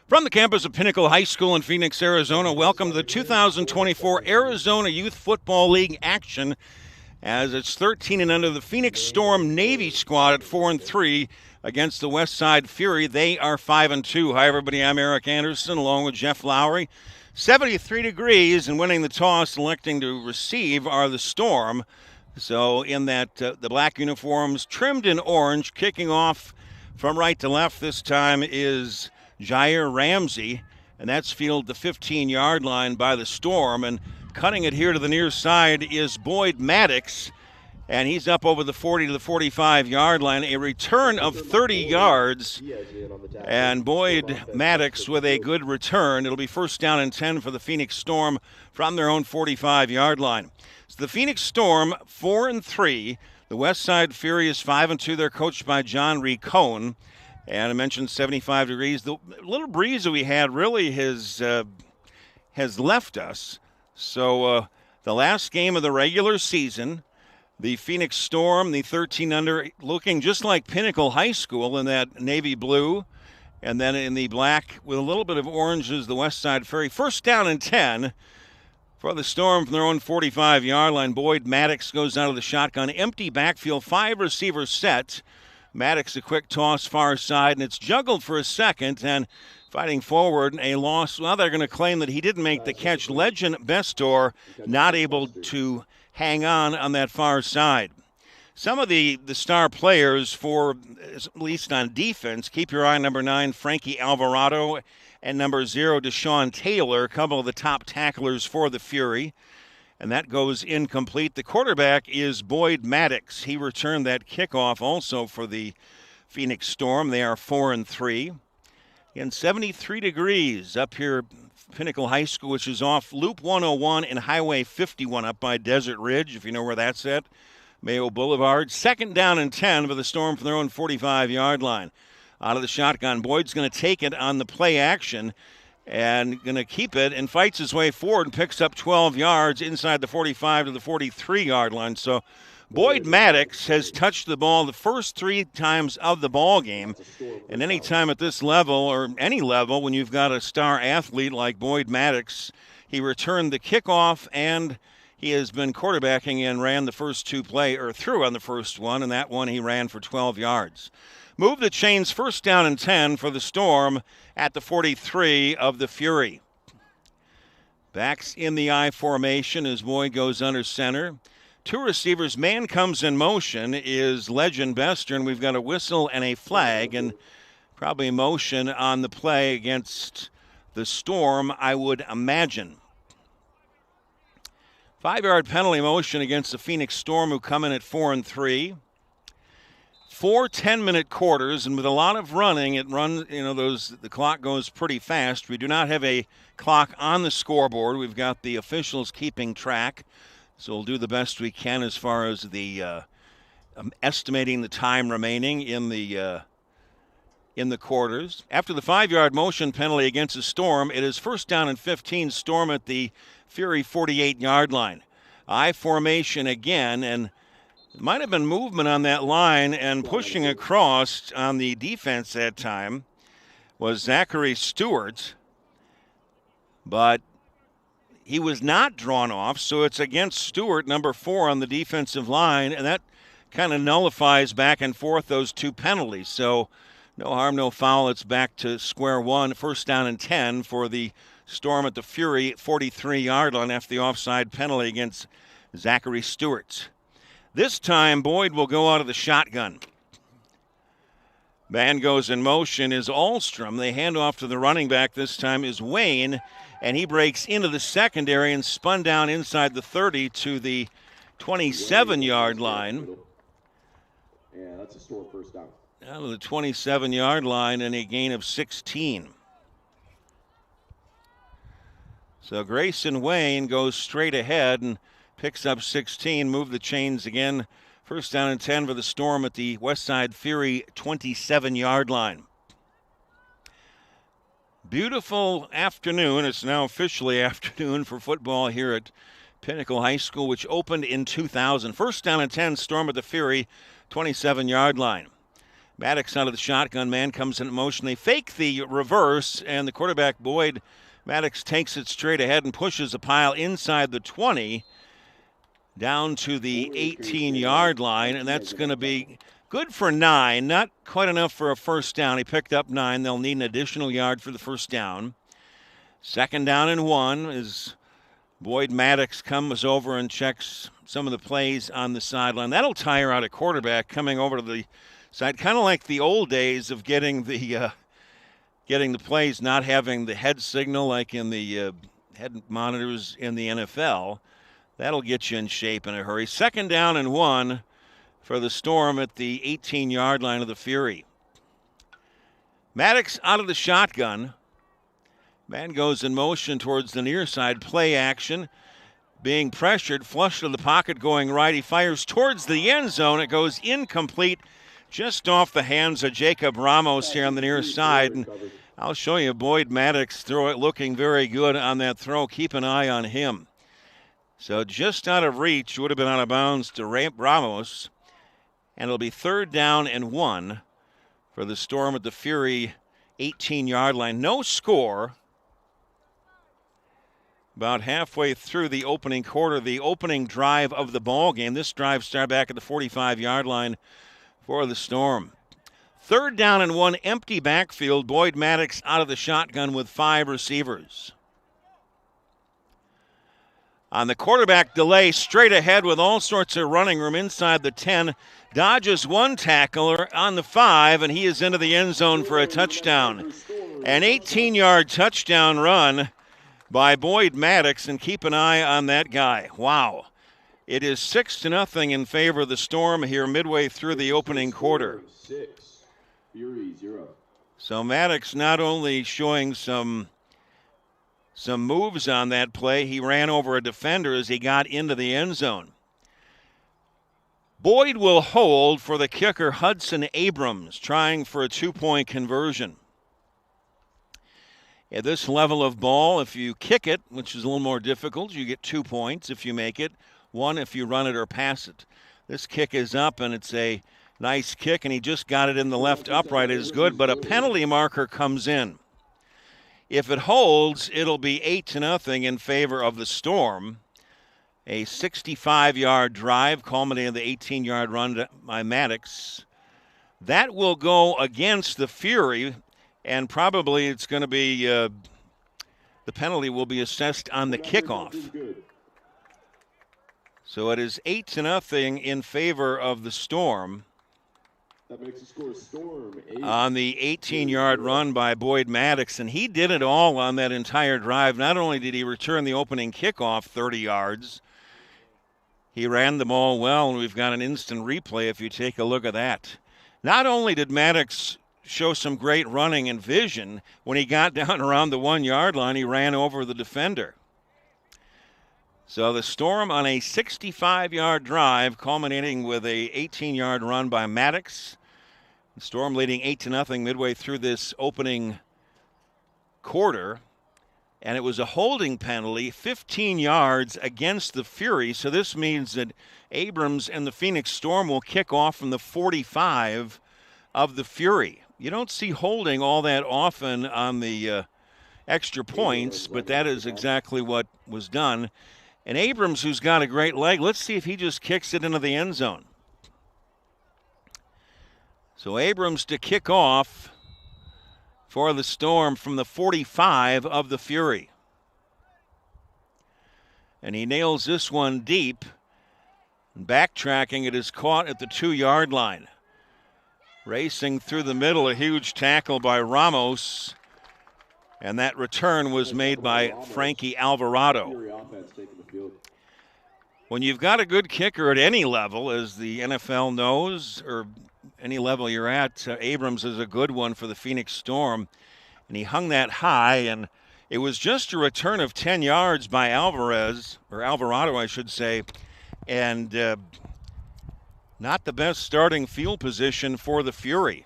From the campus of Pinnacle High School in Phoenix, Arizona, welcome to the 2024 Arizona Youth Football League action as it's 13 and under. The Phoenix Storm Navy squad at 4-3 against the West Side Fury. They are 5-2. Hi, everybody. I'm Eric Anderson along with Jeff Lowry. 73 degrees and winning the toss, electing to receive are the Storm. So in that, the black uniforms trimmed in orange, kicking off from right to left this time is Jair Ramsey, and that's fielded the 15-yard line by the Storm. And cutting it here to the near side is Boyd Maddox, and he's up over the 40 to the 45-yard line. A return of 30 yards, and Boyd Maddox with a good return. It'll be first down and 10 for the Phoenix Storm from their own 45-yard line. So the Phoenix Storm 4-3. The West Side Fury is 5-2. They're coached by John Ricone. And I mentioned 75 degrees. The little breeze that we had really has left us. So the last game of the regular season, the Phoenix Storm, the 13 under, looking just like Pinnacle High School in that navy blue. And then in the black with a little bit of orange is the West Side Fury. First down and 10 for the Storm from their own 45-yard line. Boyd Maddox goes out of the shotgun. Empty backfield, 5 receivers set. Maddox a quick toss far side, and it's juggled for a second, and fighting forward, a loss. Well, they're going to claim that he didn't make the catch. Legend Bestor not able to hang on that far side. Some of the star players for, at least on defense, keep your eye on number 9, Frankie Alvarado, and number 0, Deshaun Taylor, a couple of the top tacklers for the Fury. And that goes incomplete. The quarterback is Boyd Maddox. He returned that kickoff also for the Phoenix Storm. They are 4-3. And 73 degrees up here, Pinnacle High School, which is off Loop 101 and Highway 51 up by Desert Ridge, if you know where that's at, Mayo Boulevard. Second down and 10 for the Storm from their own 45-yard line. Out of the shotgun, Boyd's going to take it on the play action and going to keep it and fights his way forward and picks up 12 yards inside the 45 to the 43-yard line. So Boyd Maddox has touched the ball the first 3 times of the ball game. And any time at this level or any level when you've got a star athlete like Boyd Maddox, he returned the kickoff and he has been quarterbacking and ran the first 2 threw on the first one, and that one he ran for 12 yards. Move the chains, first down and 10 for the Storm at the 43 of the Fury. Backs in the I formation as Boyd goes under center. 2 receivers, man comes in motion is Legend Bester, and we've got a whistle and a flag, and probably motion on the play against the Storm, I would imagine. 5-yard penalty motion against the Phoenix Storm, who come in at 4-3. 4 10-minute quarters, and with a lot of running, it runs. The clock goes pretty fast. We do not have a clock on the scoreboard. We've got the officials keeping track, so we'll do the best we can as far as the estimating the time remaining in the quarters. After the 5-yard motion penalty against the Storm, it is first down and 15. Storm at the Fury 48-yard line. I formation again, and might have been movement on that line, and pushing across on the defense that time was Zachary Stewart, but he was not drawn off, so it's against Stewart, number 4 on the defensive line, and that kind of nullifies back and forth those 2 penalties. So no harm, no foul. It's back to square one. First down and 10 for the Storm at the Fury 43-yard line after the offside penalty against Zachary Stewart. This time, Boyd will go out of the shotgun. Man goes in motion is Ahlstrom. They hand off to the running back this time is Wayne, and he breaks into the secondary and spun down inside the 30 to the 27-yard line. Yeah, that's a Storm first down. Out of the 27-yard line and a gain of 16. So Grayson Wayne goes straight ahead and picks up 16, move the chains again. First down and 10 for the Storm at the West Side Fury 27-yard line. Beautiful afternoon. It's now officially afternoon for football here at Pinnacle High School, which opened in 2000. First down and 10, Storm at the Fury 27-yard line. Maddox out of the shotgun. Man comes in motion. They fake the reverse, and the quarterback, Boyd Maddox, takes it straight ahead and pushes a pile inside the 20 down to the 18-yard line, and that's going to be good for 9. Not quite enough for a first down. He picked up 9. They'll need an additional yard for the first down. 2nd down and 1 as Boyd Maddox comes over and checks some of the plays on the sideline. That'll tire out a quarterback coming over to the side, kind of like the old days of getting the plays, not having the head signal like in the head monitors in the NFL. That'll get you in shape in a hurry. 2nd down and 1 for the Storm at the 18-yard line of the Fury. Maddox out of the shotgun. Man goes in motion towards the near side. Play action. Being pressured. Flush to the pocket going right. He fires towards the end zone. It goes incomplete. Just off the hands of Jacob Ramos here on the near side. And I'll show you Boyd Maddox throw it, looking very good on that throw. Keep an eye on him. So just out of reach, would have been out of bounds to Ramos. And it'll be 3rd down and 1 for the Storm at the Fury 18-yard line. No score. About halfway through the opening quarter, the opening drive of the ball game. This drive started back at the 45-yard line for the Storm. 3rd down and 1, empty backfield. Boyd Maddox out of the shotgun with 5 receivers. On the quarterback delay, straight ahead with all sorts of running room inside the 10. Dodges one tackler on the 5, and he is into the end zone for a touchdown. An 18-yard touchdown run by Boyd Maddox, and keep an eye on that guy. Wow. It is 6-0 in favor of the Storm here midway through the opening quarter. 6, Fury 0. So Maddox not only showing some moves on that play, he ran over a defender as he got into the end zone. Boyd will hold for the kicker Hudson Abrams, trying for a 2-point conversion. At this level of ball, if you kick it, which is a little more difficult, you get 2 points if you make it, 1 if you run it or pass it. This kick is up, and it's a nice kick, and he just got it in the left upright. It is good, but a penalty marker comes in. If it holds, it'll be 8-0 in favor of the Storm. A 65-yard drive culminating in the 18-yard run by Maddox. That will go against the Fury, and probably it's going to be the penalty will be assessed on the kickoff. So it is 8-0 in favor of the Storm. That makes the score Storm 8. On the 18-yard run by Boyd Maddox, and he did it all on that entire drive. Not only did he return the opening kickoff 30 yards, he ran the ball well, and we've got an instant replay if you take a look at that. Not only did Maddox show some great running and vision, when he got down around the 1-yard line, he ran over the defender. So the Storm on a 65-yard drive, culminating with a 18-yard run by Maddox. The Storm leading 8-0 midway through this opening quarter. And it was a holding penalty, 15 yards against the Fury. So this means that Abrams and the Phoenix Storm will kick off from the 45 of the Fury. You don't see holding all that often on the extra points, but that is exactly what was done. And Abrams, who's got a great leg, let's see if he just kicks it into the end zone. So Abrams to kick off for the Storm from the 45 of the Fury. And he nails this one deep. Backtracking, it is caught at the 2-yard line. Racing through the middle, a huge tackle by Ramos. And that return was made by Frankie Alvarado. When you've got a good kicker at any level, as the NFL knows, or any level you're at, Abrams is a good one for the Phoenix Storm. And he hung that high, and it was just a return of 10 yards by Alvarado, I should say. And not the best starting field position for the Fury.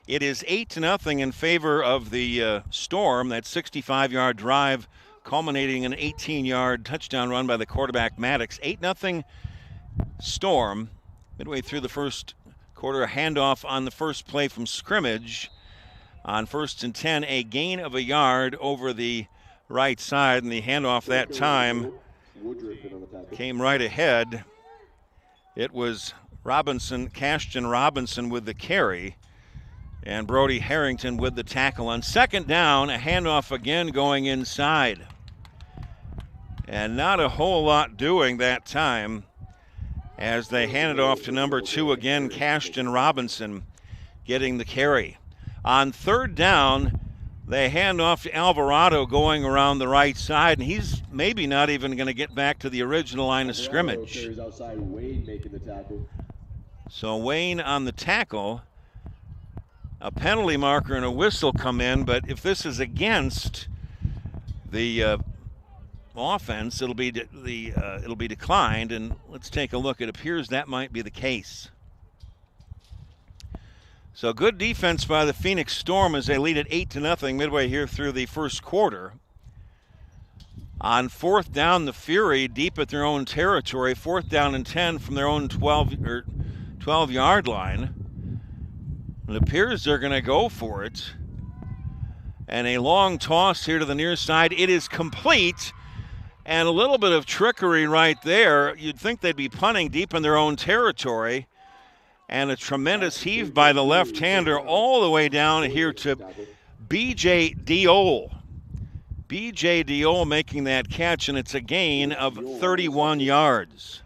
It is 8-0 in favor of the Storm. That 65-yard drive culminating in an 18-yard touchdown run by the quarterback Maddox. 8-0 Storm midway through the first Quarter handoff on the first play from scrimmage. On 1st and 10, a gain of a yard over the right side, and the handoff that time came right ahead. It was Cashton Robinson with the carry, and Brody Harrington with the tackle. On 2nd down, a handoff again going inside. And not a whole lot doing that time as they handed off to number 2 again, Cashton Robinson getting the carry. On 3rd down, they hand off to Alvarado going around the right side, and he's maybe not even going to get back to the original line of scrimmage. So Wayne on the tackle. A penalty marker and a whistle come in, but if this is against the offense, it'll be declined, and let's take a look. It appears that might be the case. So good defense by the Phoenix Storm as they lead at 8-0 midway here through the first quarter. On 4th down, the Fury deep at their own territory, 4th down and 10 from their own 12-yard line. It appears they're going to go for it. And a long toss here to the near side. It is complete. And a little bit of trickery right there. You'd think they'd be punting deep in their own territory. And a tremendous heave by the left-hander all the way down here to B.J. Diol. B.J. Diol making that catch, and it's a gain of 31 yards.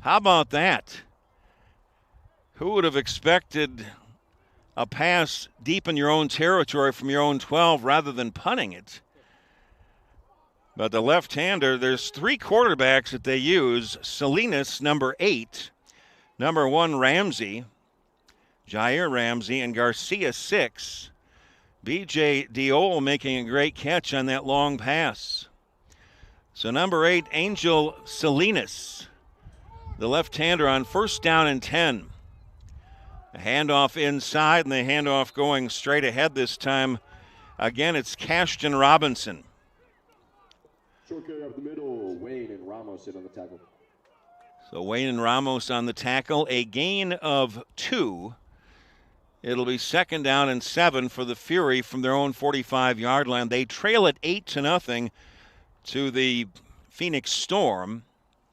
How about that? Who would have expected a pass deep in your own territory from your own 12 rather than punting it? But the left-hander, there's 3 quarterbacks that they use. Salinas, number 8. Number 1, Ramsey, Jair Ramsey, and Garcia, 6. B.J. Diol making a great catch on that long pass. So number 8, Angel Salinas, the left-hander on 1st down and 10. A handoff inside, and the handoff going straight ahead this time. Again, it's Cashton Robinson. Short carry up the middle, Wayne and Ramos in on the tackle. So Wayne and Ramos on the tackle, a gain of 2. It'll be 2nd down and 7 for the Fury from their own 45-yard line. They trail it 8-0 to the Phoenix Storm.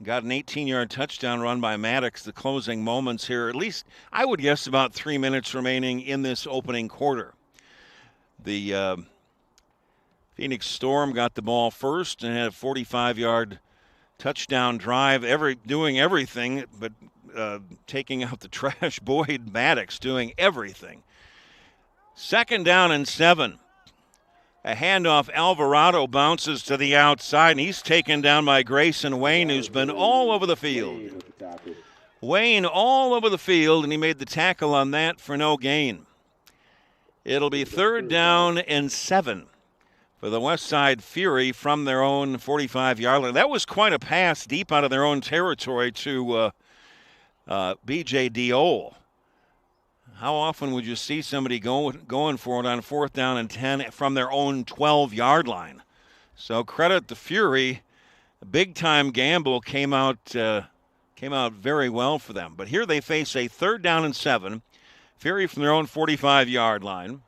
Got an 18-yard touchdown run by Maddox, the closing moments here. At least, I would guess, about 3 minutes remaining in this opening quarter. The Phoenix Storm got the ball first and had a 45-yard touchdown drive, doing everything, but taking out the trash. Boyd Maddox doing everything. 2nd down and 7. A handoff, Alvarado bounces to the outside, and he's taken down by Grayson Wayne, who's been all over the field. Wayne all over the field, and he made the tackle on that for no gain. It'll be 3rd down and 7. For the West Side Fury from their own 45-yard line. That was quite a pass deep out of their own territory to B.J. Diol. How often would you see somebody going for it on 4th down and 10 from their own 12-yard line? So credit the Fury. A big-time gamble came out very well for them. But here they face a 3rd down and 7. Fury from their own 45-yard line.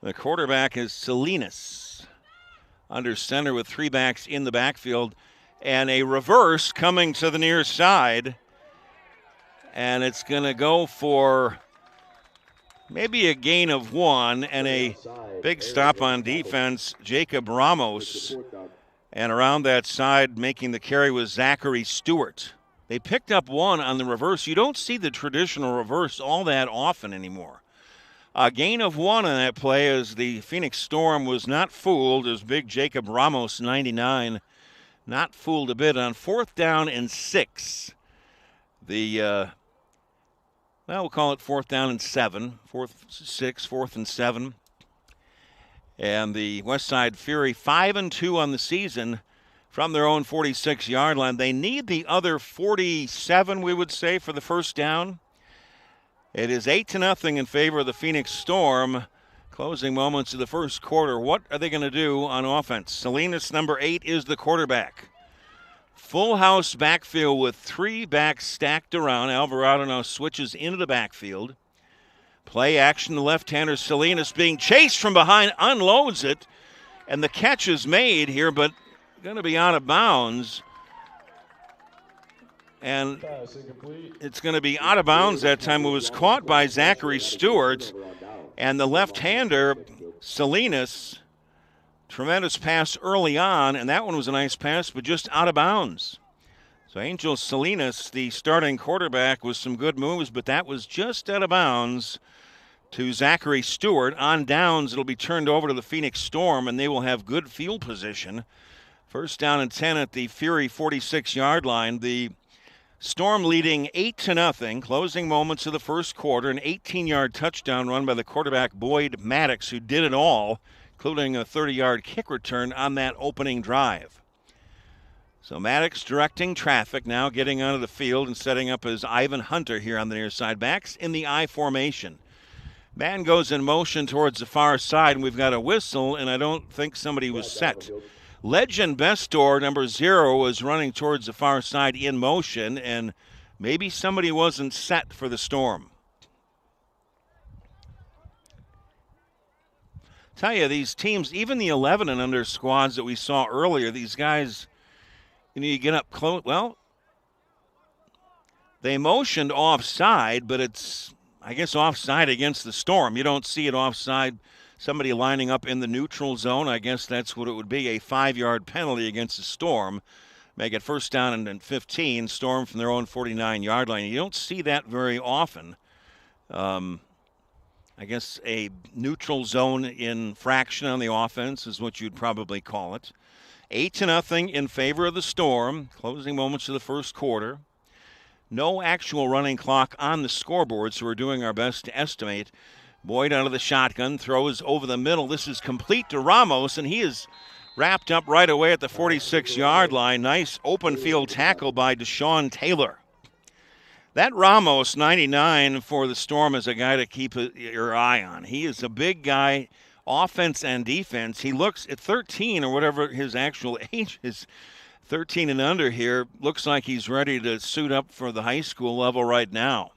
The quarterback is Salinas, under center with 3 backs in the backfield, and a reverse coming to the near side, and it's going to go for maybe a gain of 1 and a big stop on defense, Jacob Ramos, and around that side making the carry was Zachary Stewart. They picked up 1 on the reverse. You don't see the traditional reverse all that often anymore. A gain of 1 on that play as the Phoenix Storm was not fooled as big Jacob Ramos, 99, not fooled a bit. On 4th down and 6. We'll call it 4th down and 7, 4th and 7. And the West Side Fury 5-2 on the season from their own 46-yard line. They need the other 47, we would say, for the first down. It is 8-0 in favor of the Phoenix Storm. Closing moments of the first quarter. What are they going to do on offense? Salinas, number 8, is the quarterback. Full house backfield with 3 backs stacked around. Alvarado now switches into the backfield. Play action, the left-hander Salinas being chased from behind, unloads it, and the catch is made here, but going to be out of bounds. And it's going to be out of bounds that time. It was caught by Zachary Stewart, and the left-hander Salinas, tremendous pass early on, and that one was a nice pass, but just out of bounds. So Angel Salinas, the starting quarterback, with some good moves, but that was just out of bounds to Zachary Stewart. On downs, it'll be turned over to the Phoenix Storm, and they will have good field position. First down and 10 at the Fury 46-yard line. The Storm leading 8-0, closing moments of the first quarter, an 18-yard touchdown run by the quarterback Boyd Maddox, who did it all, including a 30-yard kick return on that opening drive. So Maddox directing traffic, now getting onto the field and setting up as Ivan Hunter here on the near side. Backs in the I formation. Man goes in motion towards the far side, and we've got a whistle, and I don't think somebody was set. Legend Bestor, number 0, was running towards the far side in motion, and maybe somebody wasn't set for the Storm. Tell you, these teams, even the 11 and under squads that we saw earlier, these guys, you get up close. Well, they motioned offside, but it's, I guess, offside against the Storm. You don't see it offside, somebody lining up in the neutral zone. I guess that's what it would be, a 5-yard penalty against the Storm. Make it first down and 15, Storm from their own 49-yard line. You don't see that very often. I guess a neutral zone infraction on the offense is what you'd probably call it. 8-0 in favor of the Storm. Closing moments of the first quarter. No actual running clock on the scoreboard, so we're doing our best to estimate. Boyd out of the shotgun, throws over the middle. This is complete to Ramos, and he is wrapped up right away at the 46-yard line. Nice open field tackle by Deshaun Taylor. That Ramos, 99 for the Storm, is a guy to keep your eye on. He is a big guy, offense and defense. He looks at 13 or whatever his actual age is, 13 and under here. Looks like he's ready to suit up for the high school level right now.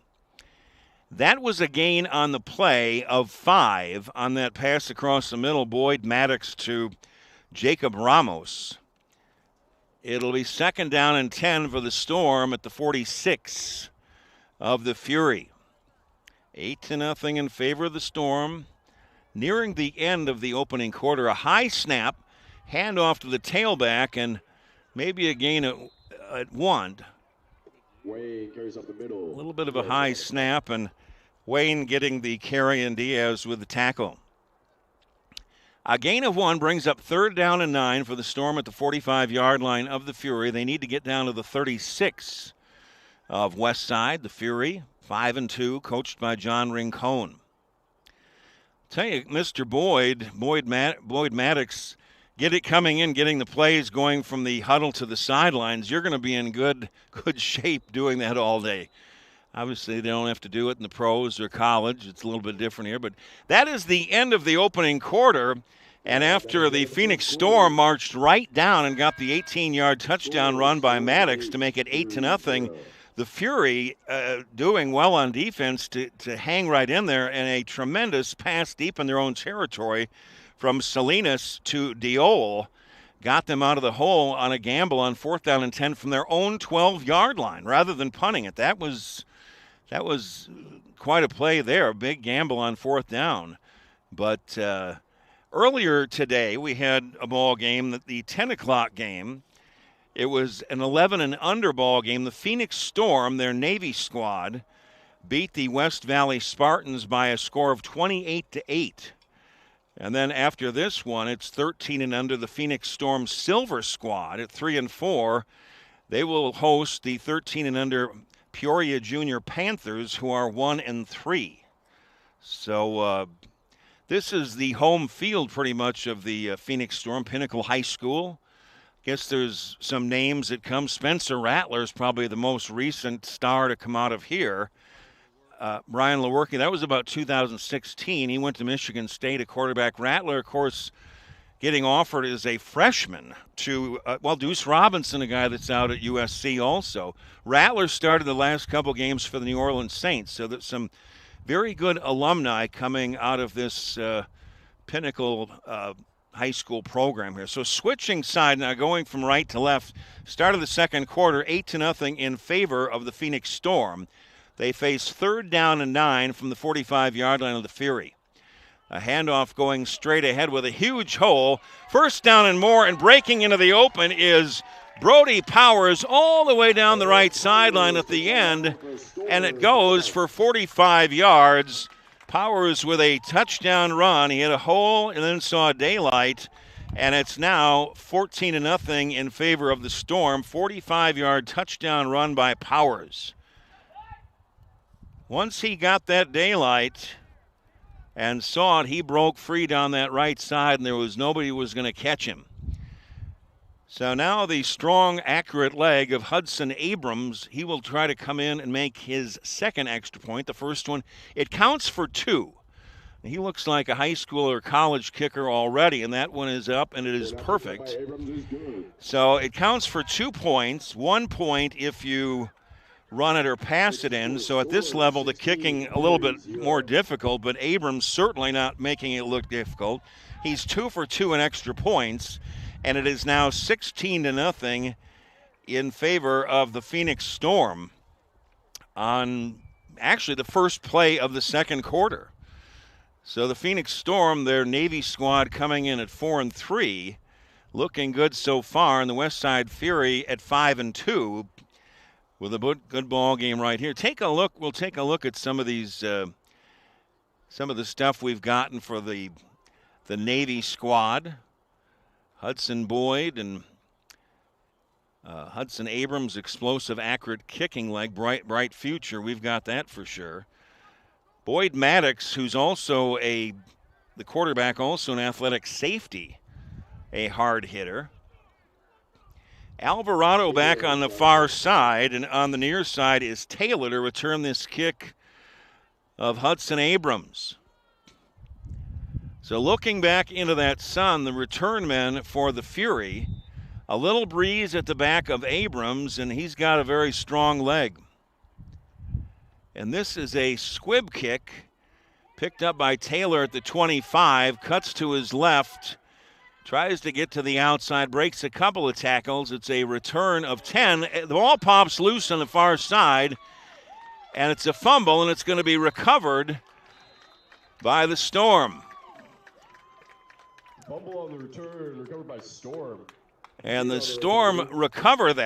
That was a gain on the play of 5 on that pass across the middle. Boyd Maddox to Jacob Ramos. It'll be second down and 10 for the Storm at the 46 of the Fury. 8-0 in favor of the Storm. Nearing the end of the opening quarter, a high snap, handoff to the tailback, and maybe a gain at 1. Wayne carries up the middle. A little bit of a high snap, and Wayne getting the carry, and Diaz with the tackle. A gain of 1 brings up third down and 9 for the Storm at the 45-yard line of the Fury. They need to get down to the 36 of Westside. The Fury, 5-2, coached by John Rincon. Tell you, Mr. Boyd Maddox, get it coming in, getting the plays going from the huddle to the sidelines. You're going to be in good shape doing that all day. Obviously, they don't have to do it in the pros or college. It's a little bit different here. But that is the end of the opening quarter. And after the Phoenix Storm marched right down and got the 18-yard touchdown run by Maddox to make it 8-0, the Fury doing well on defense to hang right in there, and a tremendous pass deep in their own territory from Salinas to Diol got them out of the hole on a gamble on fourth down and 10 from their own 12-yard line rather than punting it. That was quite a play there, a big gamble on fourth down. But earlier today we had a ball game, the 10 o'clock game. It was an 11 and under ball game. The Phoenix Storm, their Navy squad, beat the West Valley Spartans by a score of 28-8. And then after this one, it's 13 and under. The Phoenix Storm Silver squad at 3-4. They will host the 13 and under Peoria Junior Panthers, who are 1-3. So this is the home field pretty much of the Phoenix Storm, Pinnacle High School. Guess there's some names that come. Spencer Rattler is probably the most recent star to come out of here. Brian Lewerke, that was about 2016. He went to Michigan State, a quarterback. Rattler, of course, getting offered as a freshman to, Deuce Robinson, a guy that's out at USC also. Rattler started the last couple games for the New Orleans Saints, so there's some very good alumni coming out of this pinnacle high school program here. So switching side now, going from right to left. Start of the second quarter, 8-0 in favor of the Phoenix Storm. They face 3rd down and 9 from the 45-yard line of the Fury. A handoff going straight ahead with a huge hole. 1st down and more, and breaking into the open is Brody Powers all the way down the right sideline at the end, and it goes for 45 yards. Powers with a touchdown run. He hit a hole and then saw daylight, and it's now 14-0 in favor of the Storm. 45-yard touchdown run by Powers. Once he got that daylight and saw it, he broke free down that right side, and there was nobody who was going to catch him. So now the strong, accurate leg of Hudson Abrams, he will try to come in and make his second extra point. The first one, it counts for 2. He looks like a high school or college kicker already, and that one is up, and it is perfect. So it counts for 2 points, 1 point if you run it or pass it in. So at this level, the kicking a little bit more difficult, but Abrams certainly not making it look difficult. He's 2 for 2 in extra points. And it is now 16-0 in favor of the Phoenix Storm on actually the first play of the second quarter. So the Phoenix Storm, their Navy squad, coming in at 4-3, looking good so far, and the West Side Fury at 5-2 with a good ball game right here. Take a look. We'll take a look at some of these, some of the stuff we've gotten for the Navy squad. Hudson Boyd and Hudson Abrams, explosive, accurate kicking leg, bright future. We've got that for sure. Boyd Maddox, who's also the quarterback, also an athletic safety, a hard hitter. Alvarado back on the far side, and on the near side is Taylor to return this kick of Hudson Abrams. So looking back into that sun, the return men for the Fury, a little breeze at the back of Abrams, and he's got a very strong leg. And this is a squib kick picked up by Taylor at the 25, cuts to his left, tries to get to the outside, breaks a couple of tackles. It's a return of 10. The ball pops loose on the far side, and it's a fumble, and it's going to be recovered by the Storm. Fumble on the return, recovered by Storm. And the Storm recovered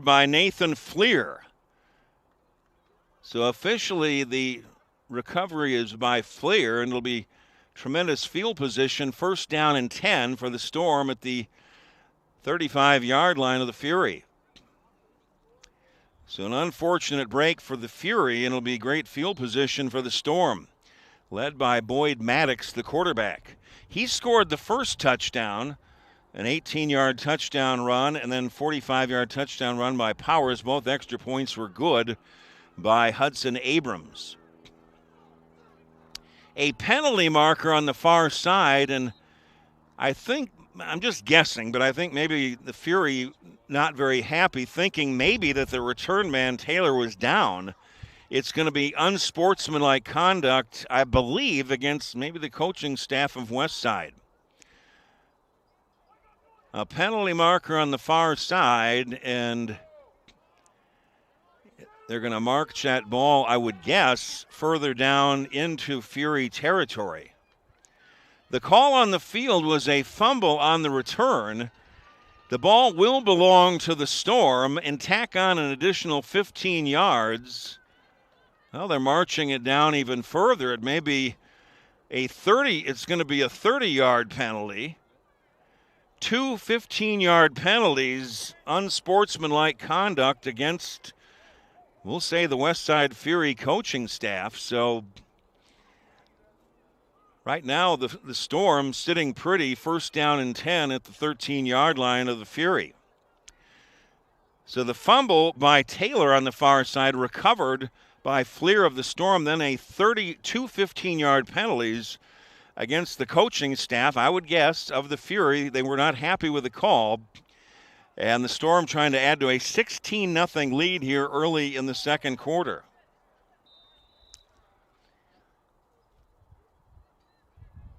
by Nathan Fleer. So officially the recovery is by Fleer, and it'll be tremendous field position. 1st down and 10 for the Storm at the 35-yard line of the Fury. So an unfortunate break for the Fury, and it'll be great field position for the Storm, led by Boyd Maddox, the quarterback. He scored the first touchdown, an 18-yard touchdown run, and then 45-yard touchdown run by Powers. Both extra points were good by Hudson Abrams. A penalty marker on the far side, and I think, I'm just guessing, but I think maybe the Fury not very happy, thinking maybe that the return man, Taylor, was down. It's going to be unsportsmanlike conduct, I believe, against maybe the coaching staff of Westside. A penalty marker on the far side, and they're going to march that ball, I would guess, further down into Fury territory. The call on the field was a fumble on the return. The ball will belong to the Storm and tack on an additional 15 yards. Well, they're marching it down even further. It may be it's going to be a 30-yard penalty. 2 15-yard penalties, unsportsmanlike conduct against, we'll say, the Westside Fury coaching staff. So right now the Storm sitting pretty, 1st down and 10 at the 13-yard line of the Fury. So the fumble by Taylor on the far side, recovered by Fleer of the Storm, then 2 15-yard penalties against the coaching staff, I would guess, of the Fury. They were not happy with the call. And the Storm trying to add to a 16-0 lead here early in the second quarter.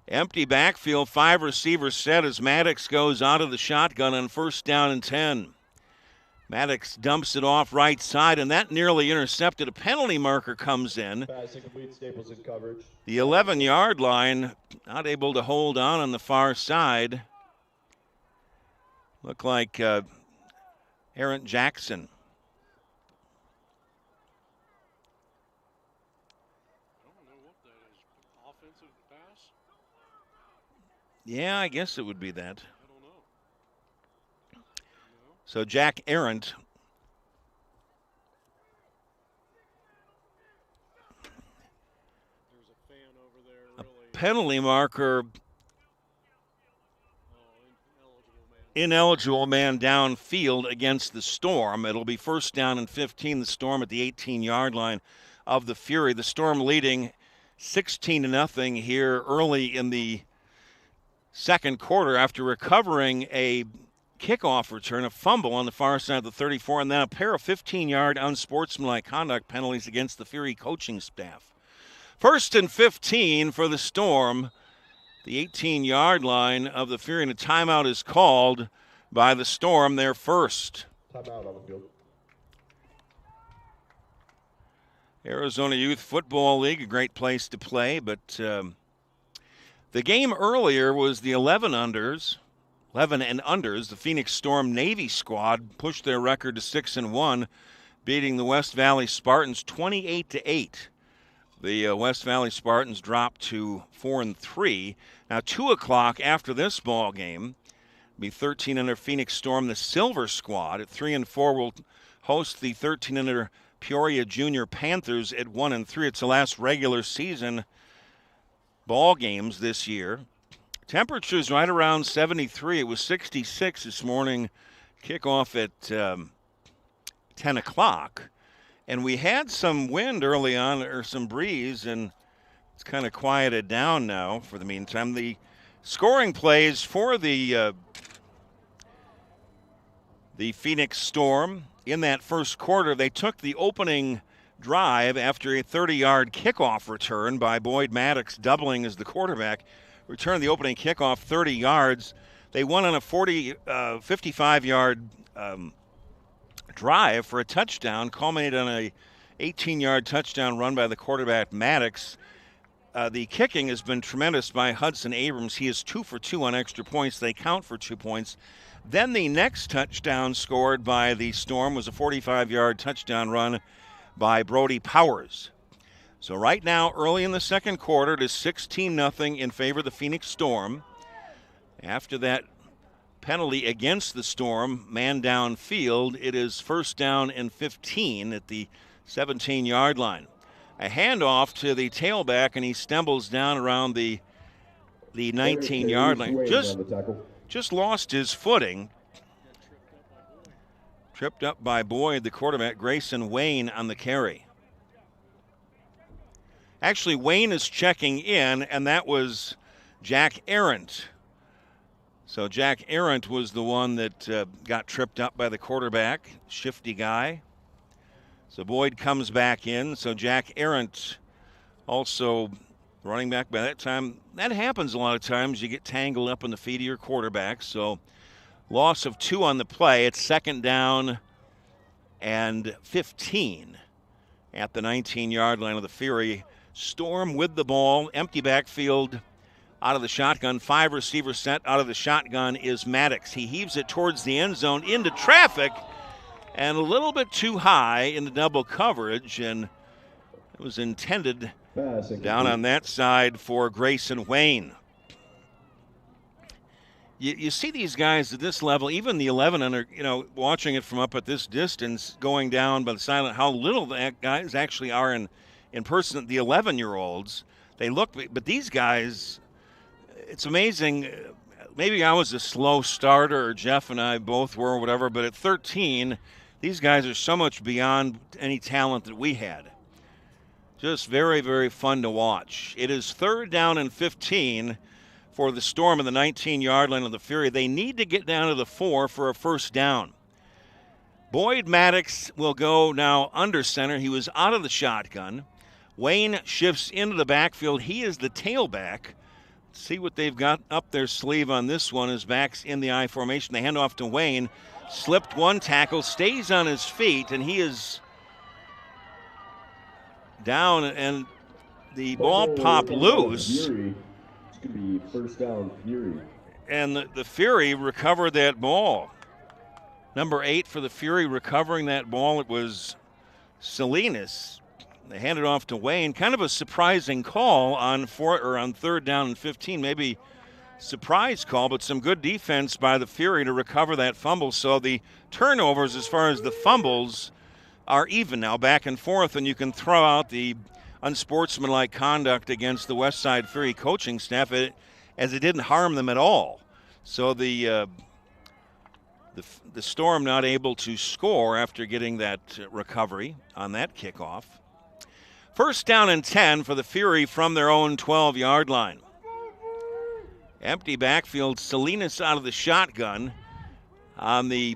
Empty backfield, 5 receivers set as Maddox goes out of the shotgun on 1st down and 10. Maddox dumps it off right side, and that nearly intercepted. A penalty marker comes in. Pass incomplete, Staples in coverage. The 11-yard line, not able to hold on the far side. Look like Aaron Jackson. I don't know what that is. Offensive pass? Yeah, I guess it would be that. I don't know. No. So Jack Arendt. There's a fan over there. Really. Penalty marker. Ineligible man. Ineligible man downfield against the Storm. It'll be 1st down and 15. The Storm at the 18-yard line of the Fury. The Storm leading 16-0 here early in the second quarter after recovering a kickoff return, a fumble on the far side of the 34, and then a pair of 15-yard unsportsmanlike conduct penalties against the Fury coaching staff. 1st and 15 for the Storm. The 18-yard line of the Fury, and a timeout is called by the Storm, their first. Timeout on the field. Arizona Youth Football League, a great place to play, but the game earlier was the 11 and unders. The Phoenix Storm Navy squad pushed their record to 6-1, beating the West Valley Spartans 28-8. The West Valley Spartans dropped to 4-3. Now 2 o'clock after this ball game, be 13 under Phoenix Storm. The Silver Squad at 3-4 will host the 13 under Peoria Junior Panthers at 1-3. It's the last regular season ball games this year. Temperatures right around 73. It was 66 this morning. Kickoff at 10 o'clock. And we had some wind early on, or some breeze, and it's kind of quieted down now for the meantime. The scoring plays for the Phoenix Storm in that first quarter, they took the opening drive after a 30-yard kickoff return by Boyd Maddox, doubling as the quarterback. Returned the opening kickoff 30 yards. They won on a 55-yard drive for a touchdown, culminated on a 18-yard touchdown run by the quarterback Maddox. The kicking has been tremendous by Hudson Abrams. He is 2 for 2 on extra points. They count for 2 points. Then the next touchdown scored by the Storm was a 45-yard touchdown run by Brody Powers. So right now, early in the second quarter, it is 16-0 in favor of the Phoenix Storm. After that penalty against the Storm, man downfield, it is 1st down and 15 at the 17-yard line. A handoff to the tailback, and he stumbles down around the 19-yard line. Just lost his footing. Tripped up by Boyd, the quarterback, Grayson Wayne on the carry. Actually, Wayne is checking in, and that was Jack Arendt. So Jack Arendt was the one that got tripped up by the quarterback, shifty guy. So Boyd comes back in. So Jack Arendt also running back by that time. That happens a lot of times. You get tangled up in the feet of your quarterback. So loss of 2 on the play. It's 2nd down and 15 at the 19-yard line of the Fury. Storm with the ball, empty backfield out of the shotgun. 5 receivers set. Out of the shotgun is Maddox. He heaves it towards the end zone into traffic and a little bit too high in the double coverage, and it was intended down on that side for Grayson Wayne. You see these guys at this level, even the 11 under, watching it from up at this distance, going down by the sideline, how little that guys actually are in person. The 11-year-olds, they look, but these guys, it's amazing. Maybe I was a slow starter, or Jeff and I both were, or whatever, but at 13, these guys are so much beyond any talent that we had. Just very, very fun to watch. It is 3rd down and 15 for the Storm in the 19-yard line of the Fury. They need to get down to the 4 for a first down. Boyd Maddox will go now under center. He was out of the shotgun. Wayne shifts into the backfield. He is the tailback. Let's see what they've got up their sleeve on this one as backs in the I formation. They hand off to Wayne. Slipped one tackle, stays on his feet, and he is down, and the ball popped loose. It's going to be first down Fury. And the Fury recovered that ball. Number 8 for the Fury recovering that ball. It was Salinas. They handed off to Wayne. Kind of a surprising call on 3rd down and 15. Maybe surprise call, but some good defense by the Fury to recover that fumble. So the turnovers as far as the fumbles are even now, back and forth, and you can throw out the unsportsmanlike conduct against the West Side Fury coaching staff as it didn't harm them at all. So the Storm not able to score after getting that recovery on that kickoff. First down and 10 for the Fury from their own 12-yard line. Empty backfield, Salinas out of the shotgun on the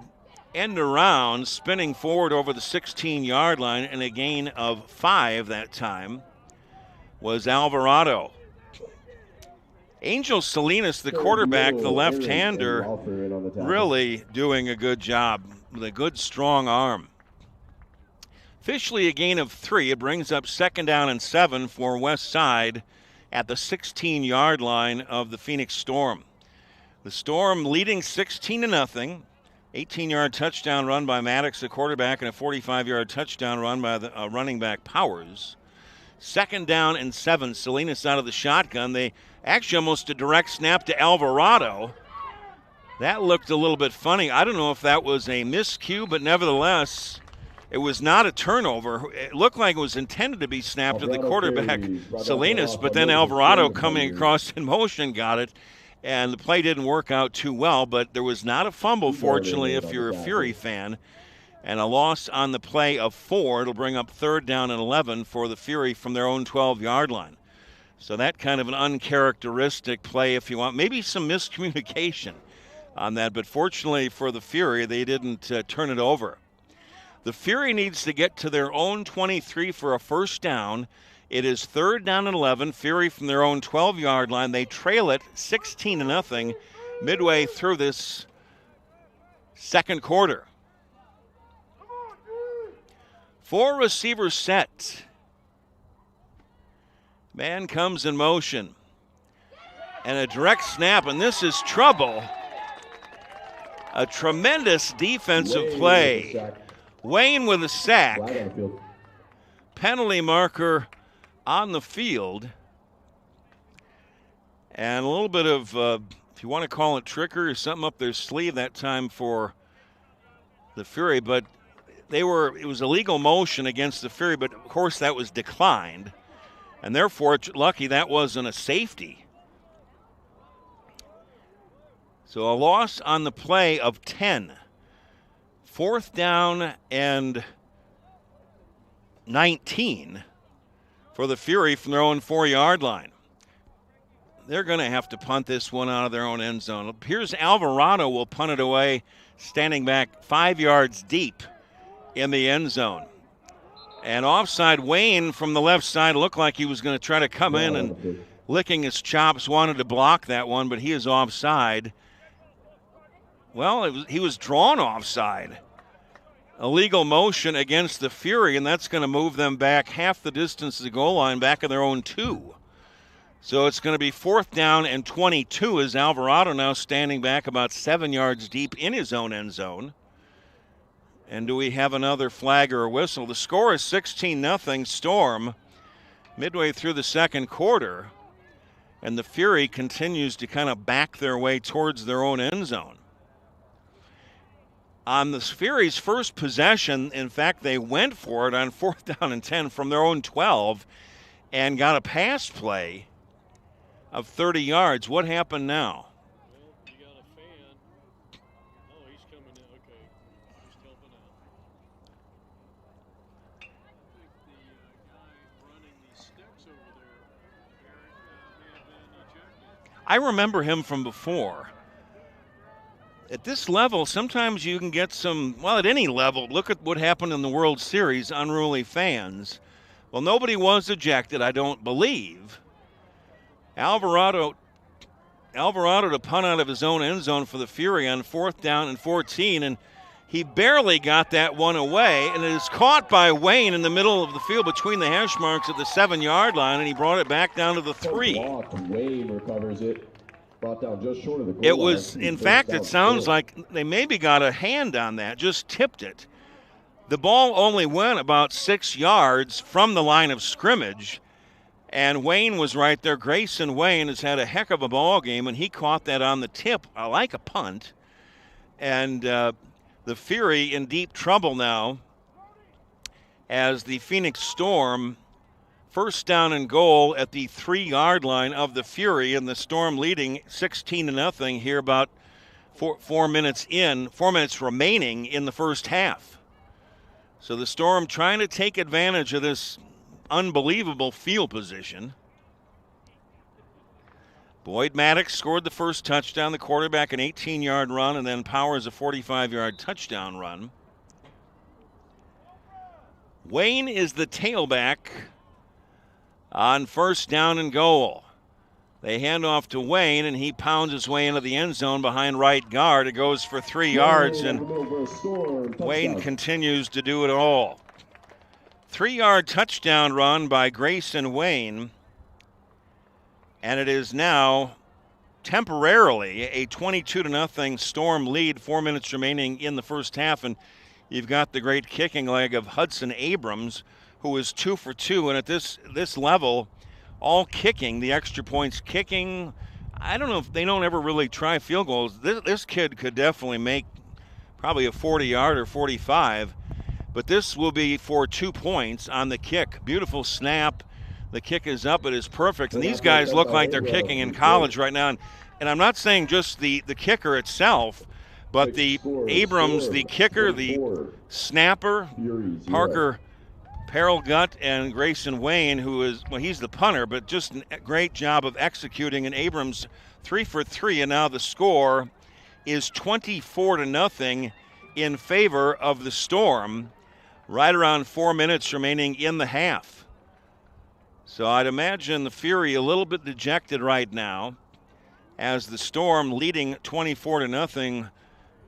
end around, spinning forward over the 16-yard line, and a gain of 5 that time was Alvarado. Angel Salinas, the quarterback, the left-hander, really doing a good job with a good, strong arm. Officially a gain of 3. It brings up 2nd down and 7 for West Side at the 16-yard line of the Phoenix Storm. The Storm leading 16-0. 18-yard touchdown run by Maddox, the quarterback, and a 45-yard touchdown run by the running back Powers. 2nd down and 7. Salinas out of the shotgun. They actually almost a direct snap to Alvarado. That looked a little bit funny. I don't know if that was a miscue, but nevertheless, it was not a turnover. It looked like it was intended to be snapped to the quarterback, Salinas, but then Alvarado coming across in motion got it, and the play didn't work out too well, but there was not a fumble, fortunately, if you're a Fury fan, and a loss on the play of 4. It'll bring up 3rd down and 11 for the Fury from their own 12-yard line. So that kind of an uncharacteristic play, if you want. Maybe some miscommunication on that, but fortunately for the Fury, they didn't turn it over. The Fury needs to get to their own 23 for a first down. It is 3rd down and 11. Fury from their own 12-yard line. They trail it 16-0 midway through this second quarter. 4 receivers set. Man comes in motion. And a direct snap, and this is trouble. A tremendous defensive play. Wayne with a sack. Penalty marker on the field. And a little bit of, if you want to call it trickery or something up their sleeve that time for the Fury, but it was a legal motion against the Fury, but of course that was declined. And therefore, it's lucky that wasn't a safety. So a loss on the play of 10. 4th down and 19 for the Fury from their own 4-yard line. They're going to have to punt this one out of their own end zone. It appears Alvarado will punt it away, standing back 5 yards deep in the end zone. And offside, Wayne from the left side looked like he was going to try to come in and licking his chops, wanted to block that one, but he is offside. Well, he was drawn offside. Illegal motion against the Fury, and that's going to move them back half the distance to the goal line, back in their own 2. So it's going to be 4th down and 22 as Alvarado now standing back about 7 yards deep in his own end zone. And do we have another flag or a whistle? The score is 16-0 Storm midway through the second quarter. And the Fury continues to kind of back their way towards their own end zone. On the Fury's first possession, in fact, they went for it on 4th down and 10 from their own 12 and got a pass play of 30 yards. What happened now? Well, you got a fan. Oh, he's coming in. Okay. He's helping out. I think the guy running I remember him from before. At this level, sometimes you can get some, well, at any level, look at what happened in the World Series, unruly fans. Well, nobody was ejected, I don't believe. Alvarado to punt out of his own end zone for the Fury on 4th down and 14, and he barely got that one away, and it is caught by Wayne in the middle of the field between the hash marks at the 7-yard line, and he brought it back down to the 3. Wayne recovers it. Brought down just short of the goal It was, line. in fact, it sounds like they maybe got a hand on that, just tipped it. The ball only went about 6 yards from the line of scrimmage, and Wayne was right there. Grayson Wayne has had a heck of a ball game, and he caught that on the tip, like a punt. And the Fury in deep trouble now as the Phoenix Storm, first down and goal at the 3-yard line of the Fury, and the Storm leading 16-0 here about 4 minutes remaining in the first half. So the Storm trying to take advantage of this unbelievable field position. Boyd Maddox scored the first touchdown, the quarterback an 18-yard run, and then Powers a 45-yard touchdown run. Wayne is the tailback on first down and goal. They hand off to Wayne, and he pounds his way into the end zone behind right guard. It goes for 3 yards, and Wayne continues to do it all. 3-yard touchdown run by Grayson Wayne, and it is now temporarily a 22-0 Storm lead, 4 minutes remaining in the first half, and you've got the great kicking leg of Hudson Abrams, who is 2 for 2, and at this level, all kicking, the extra points kicking. I don't know if they don't ever really try field goals. This kid could definitely make probably a 40-yard or 45, but this will be for 2 points on the kick. Beautiful snap. The kick is up. It is perfect, and these guys look like they're kicking in college right now. And I'm not saying just the kicker itself, but the Abrams, the kicker, the snapper, Parker Perelgut, and Grayson Wayne, who is, well, he's the punter, but just a great job of executing. And Abrams 3 for 3, and now the score is 24-0 in favor of the Storm, right around 4 minutes remaining in the half. So I'd imagine the Fury a little bit dejected right now as the Storm leading 24-0,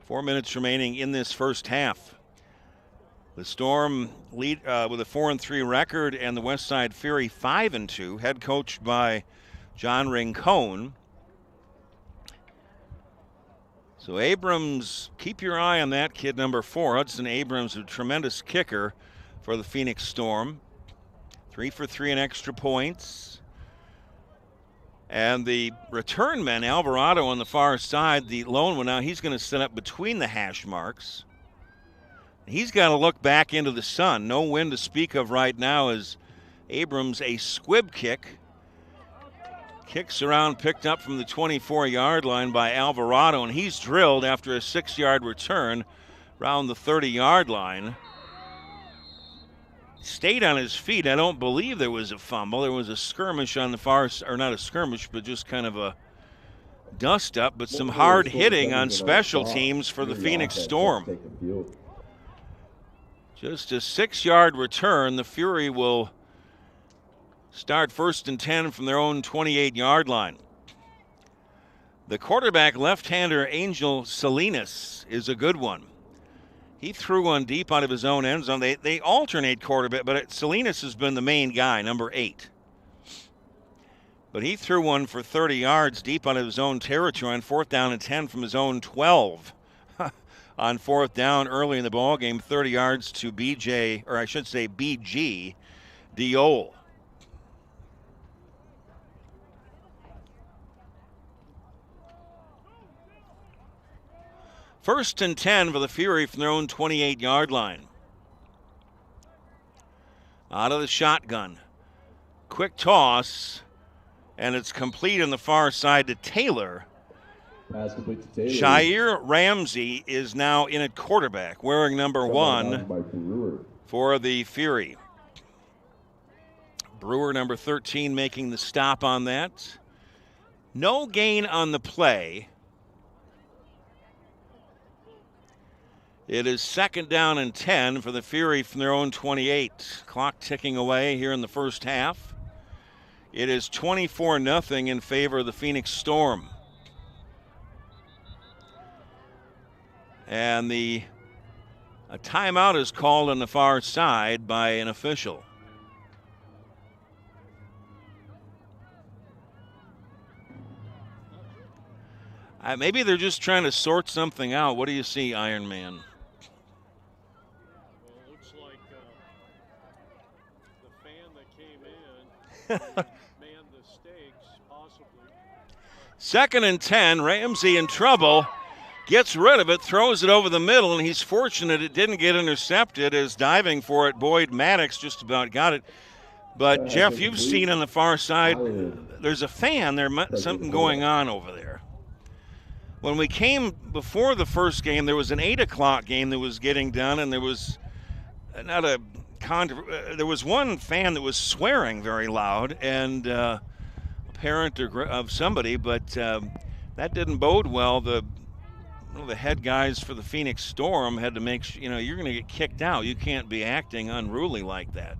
4 minutes remaining in this first half. The Storm lead with a 4-3 record, and the Westside Fury 5-2, head coached by John Rincon. So Abrams, keep your eye on that kid, number 4. Hudson Abrams, a tremendous kicker for the Phoenix Storm. 3 for 3 in extra points. And the return man, Alvarado, on the far side, the lone one now, he's going to set up between the hash marks. He's got to look back into the sun. No wind to speak of right now as Abrams, a squib kick. Kicks around, picked up from the 24-yard line by Alvarado, and he's drilled after a 6-yard return around the 30-yard line. Stayed on his feet. I don't believe there was a fumble. There was a skirmish on the far, or not a skirmish, but just kind of a dust up, but some hard hitting on special teams for the Phoenix Storm. Just a 6-yard return. The Fury will start 1st and 10 from their own 28-yard line. The quarterback, left-hander Angel Salinas, is a good one. He threw one deep out of his own end zone. They alternate quarterback, but Salinas has been the main guy, number 8. But he threw one for 30 yards deep out of his own territory on 4th down and 10 from his own 12. On 4th down early in the ball game, 30 yards to BG Diol. First and 10 for the Fury from their own 28-yard line. Out of the shotgun. Quick toss, and it's complete on the far side to Taylor. Jair Ramsey is now in at quarterback, wearing number 1 for the Fury. Brewer, number 13, making the stop on that. No gain on the play. It is 2nd down and 10 for the Fury from their own 28. Clock ticking away here in the first half. It is 24-0 in favor of the Phoenix Storm. And a timeout is called on the far side by an official. Maybe they're just trying to sort something out. What do you see, Iron Man? Well, it looks like the fan that came in manned the stakes, possibly. 2nd and 10. Ramsey in trouble. Gets rid of it, throws it over the middle, and he's fortunate it didn't get intercepted as diving for it. Boyd Maddox just about got it. But, Jeff, you've seen on the far side, there's a fan. There's something going on over there. When we came before the first game, there was an 8 o'clock game that was getting done, and there was there was one fan that was swearing very loud, and a parent of somebody, but that didn't bode well. One of the head guys for the Phoenix Storm had to make sure, you're going to get kicked out. You can't be acting unruly like that.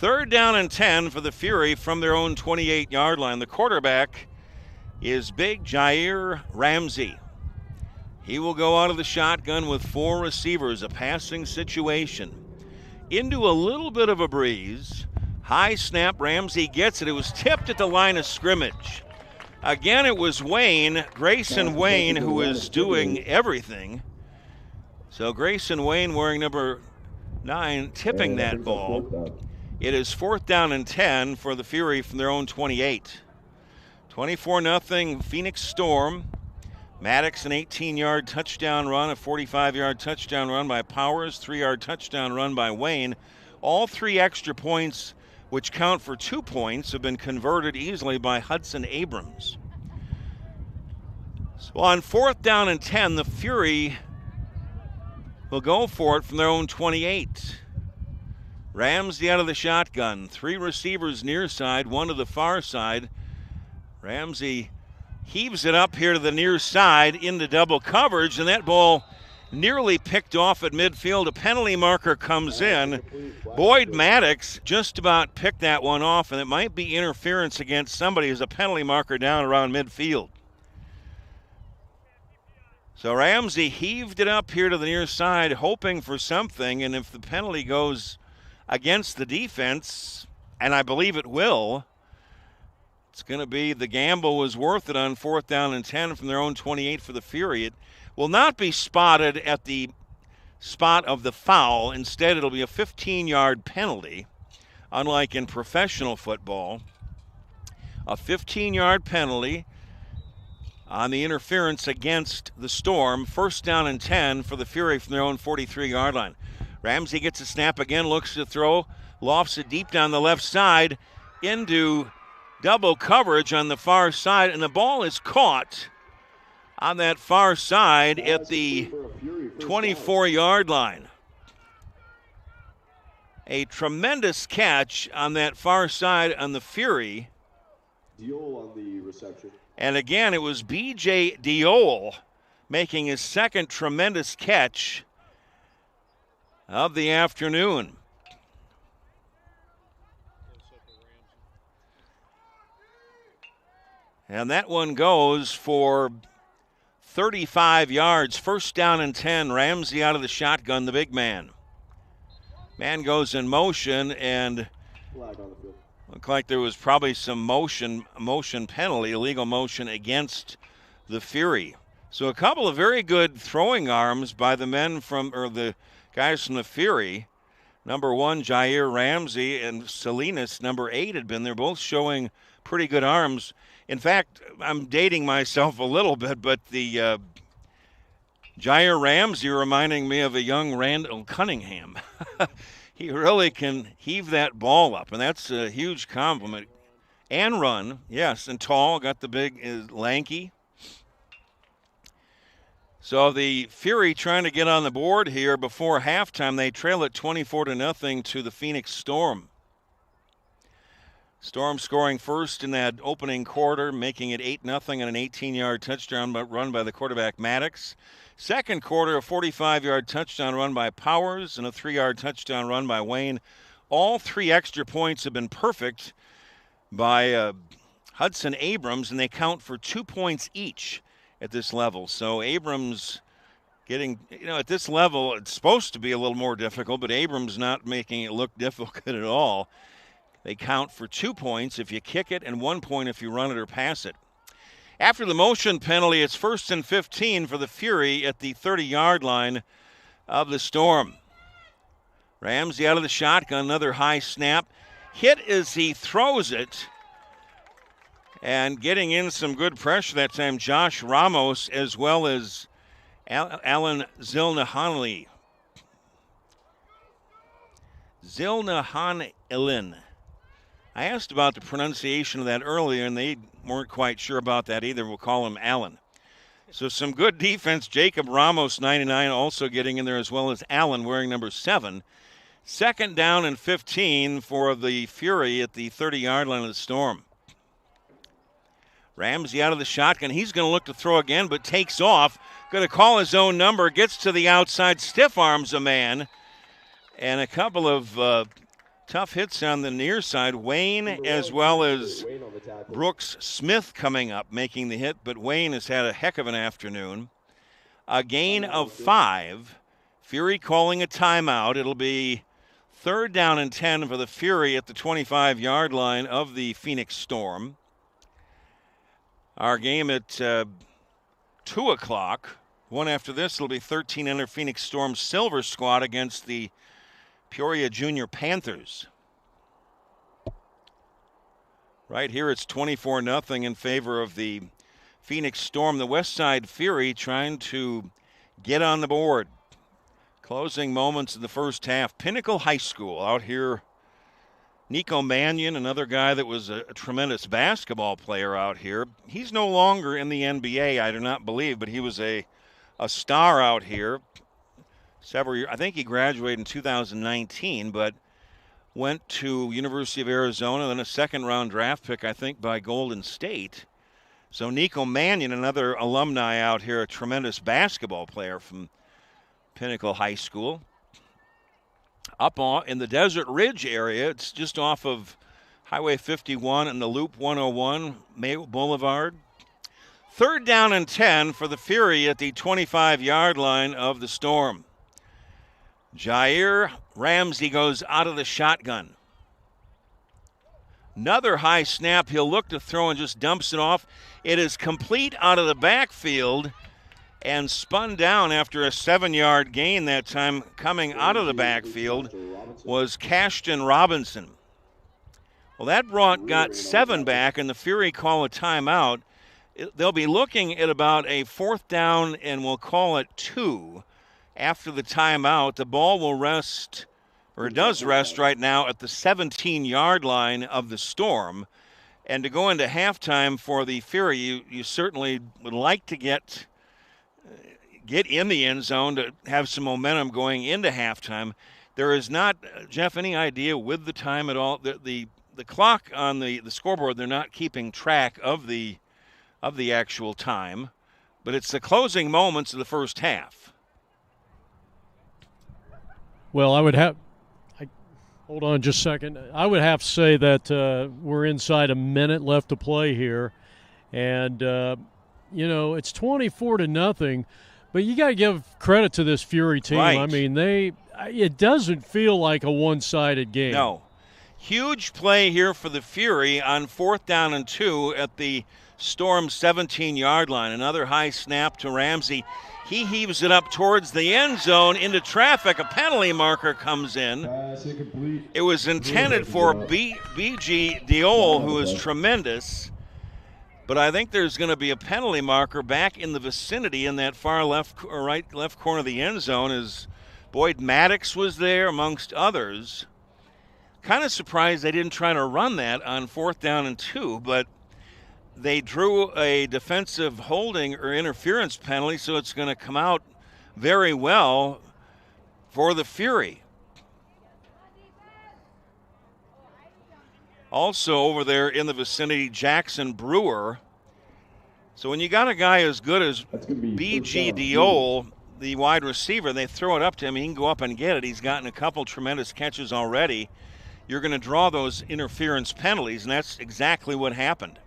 3rd down and 10 for the Fury from their own 28-yard line. The quarterback is big Jair Ramsey. He will go out of the shotgun with 4 receivers, a passing situation. Into a little bit of a breeze. High snap, Ramsey gets it. It was tipped at the line of scrimmage. Again, it was Grayson Wayne, who is doing everything. So Grayson Wayne wearing number 9, tipping that ball. It is 4th down and 10 for the Fury from their own 28. 24-0 Phoenix Storm. Maddox, an 18-yard touchdown run, a 45-yard touchdown run by Powers, 3-yard touchdown run by Wayne. All 3 extra points, which count for 2 points, have been converted easily by Hudson Abrams. So on 4th down and 10, the Fury will go for it from their own 28. Ramsey out of the shotgun. 3 receivers near side, 1 to the far side. Ramsey heaves it up here to the near side into double coverage, and that ball nearly picked off at midfield. A penalty marker comes in. Boyd Maddox just about picked that one off, and it might be interference against somebody as a penalty marker down around midfield. So Ramsey heaved it up here to the near side, hoping for something, and if the penalty goes against the defense, and I believe it will, it's going to be the gamble was worth it on 4th down and 10 from their own 28 for the Fury. It will not be spotted at the spot of the foul. Instead, it'll be a 15-yard penalty, unlike in professional football. A 15-yard penalty on the interference against the Storm. 1st down and 10 for the Fury from their own 43-yard line. Ramsey gets a snap again, looks to throw, lofts it deep down the left side into double coverage on the far side, and the ball is caught on that far side at the 24-yard line. A tremendous catch on that far side on the Fury. Diol on the reception. And again, it was B.J. Diol making his 2nd tremendous catch of the afternoon. And that one goes for 35 yards. 1st down and 10. Ramsey out of the shotgun, the big man. Man goes in motion, and looked like there was probably some motion penalty, illegal motion against the Fury. So a couple of very good throwing arms by the guys from the Fury. Number 1, Jair Ramsey, and Salinas, number 8, had been there, both showing pretty good arms. In fact, I'm dating myself a little bit, but the Jair Ramsey reminding me of a young Randall Cunningham. He really can heave that ball up, and that's a huge compliment. And run, yes, and tall, got the big, lanky. So the Fury trying to get on the board here before halftime. They trail it 24-0 to the Phoenix Storm. Storm scoring first in that opening quarter, making it 8-0 on an 18-yard touchdown run by the quarterback Maddox. Second quarter, a 45-yard touchdown run by Powers and a 3-yard touchdown run by Wayne. All 3 extra points have been perfect by Hudson Abrams, and they count for 2 points each at this level. So Abrams getting, at this level, it's supposed to be a little more difficult, but Abrams not making it look difficult at all. They count for 2 points if you kick it and 1 point if you run it or pass it. After the motion penalty, it's 1st and 15 for the Fury at the 30-yard line of the Storm. Ramsey out of the shotgun, another high snap. Hit as he throws it. And getting in some good pressure that time, Josh Ramos as well as Alan Zilnahanli. Zilnahanilin. I asked about the pronunciation of that earlier, and they weren't quite sure about that either. We'll call him Allen. So some good defense. Jacob Ramos, 99, also getting in there, as well as Allen wearing number 7. 2nd down and 15 for the Fury at the 30-yard line of the Storm. Ramsey out of the shotgun. He's going to look to throw again, but takes off. Going to call his own number. Gets to the outside, stiff arms a man. And a couple of tough hits on the near side. Wayne as well as Brooks Smith coming up, making the hit, but Wayne has had a heck of an afternoon. A gain of 5. Fury calling a timeout. It'll be 3rd down and 10 for the Fury at the 25-yard line of the Phoenix Storm. Our game at 2 o'clock. One after this, it'll be 13 under Phoenix Storm Silver Squad against the Peoria Junior Panthers. Right here, it's 24-0 in favor of the Phoenix Storm. The Westside Fury trying to get on the board. Closing moments of the first half. Pinnacle High School out here. Nico Mannion, another guy that was a tremendous basketball player out here. He's no longer in the NBA, I do not believe, but he was a star out here. Several years. I think he graduated in 2019, but went to University of Arizona, then a 2nd-round draft pick, I think, by Golden State. So Nico Mannion, another alumni out here, a tremendous basketball player from Pinnacle High School. Up in the Desert Ridge area, it's just off of Highway 51 and the Loop 101, Mayo Boulevard. 3rd down and 10 for the Fury at the 25-yard line of the Storm. Jair Ramsey goes out of the shotgun. Another high snap. He'll look to throw and just dumps it off. It is complete out of the backfield and spun down after a 7-yard gain that time. Coming out of the backfield was Cashton Robinson. Well, that got 7 back, and the Fury call a timeout. They'll be looking at about a 4th down, and we'll call it 2. After the timeout, the ball will rest, or it does rest right now, at the 17-yard line of the Storm. And to go into halftime for the Fury, you certainly would like to get in the end zone to have some momentum going into halftime. There is not, Jeff, any idea with the time at all. The clock on the scoreboard, they're not keeping track of the actual time, but it's the closing moments of the first half. Well, hold on just a second. I would have to say that we're inside a minute left to play here. And, it's 24-0, but you got to give credit to this Fury team. Right. I mean, it doesn't feel like a one-sided game. No. Huge play here for the Fury on 4th down and 2 at the Storm 17-yard line. Another high snap to Ramsey. He heaves it up towards the end zone into traffic. A penalty marker comes in. It was intended for B.G. Diol, who is tremendous. But I think there's going to be a penalty marker back in the vicinity in that far left corner of the end zone, as Boyd Maddox was there, amongst others. Kind of surprised they didn't try to run that on 4th down and 2, but they drew a defensive holding or interference penalty, so it's going to come out very well for the Fury. Also over there in the vicinity, Jackson Brewer. So when you got a guy as good as B.G. Diol, the wide receiver, they throw it up to him, he can go up and get it. He's gotten a couple tremendous catches already. You're going to draw those interference penalties, and that's exactly what happened.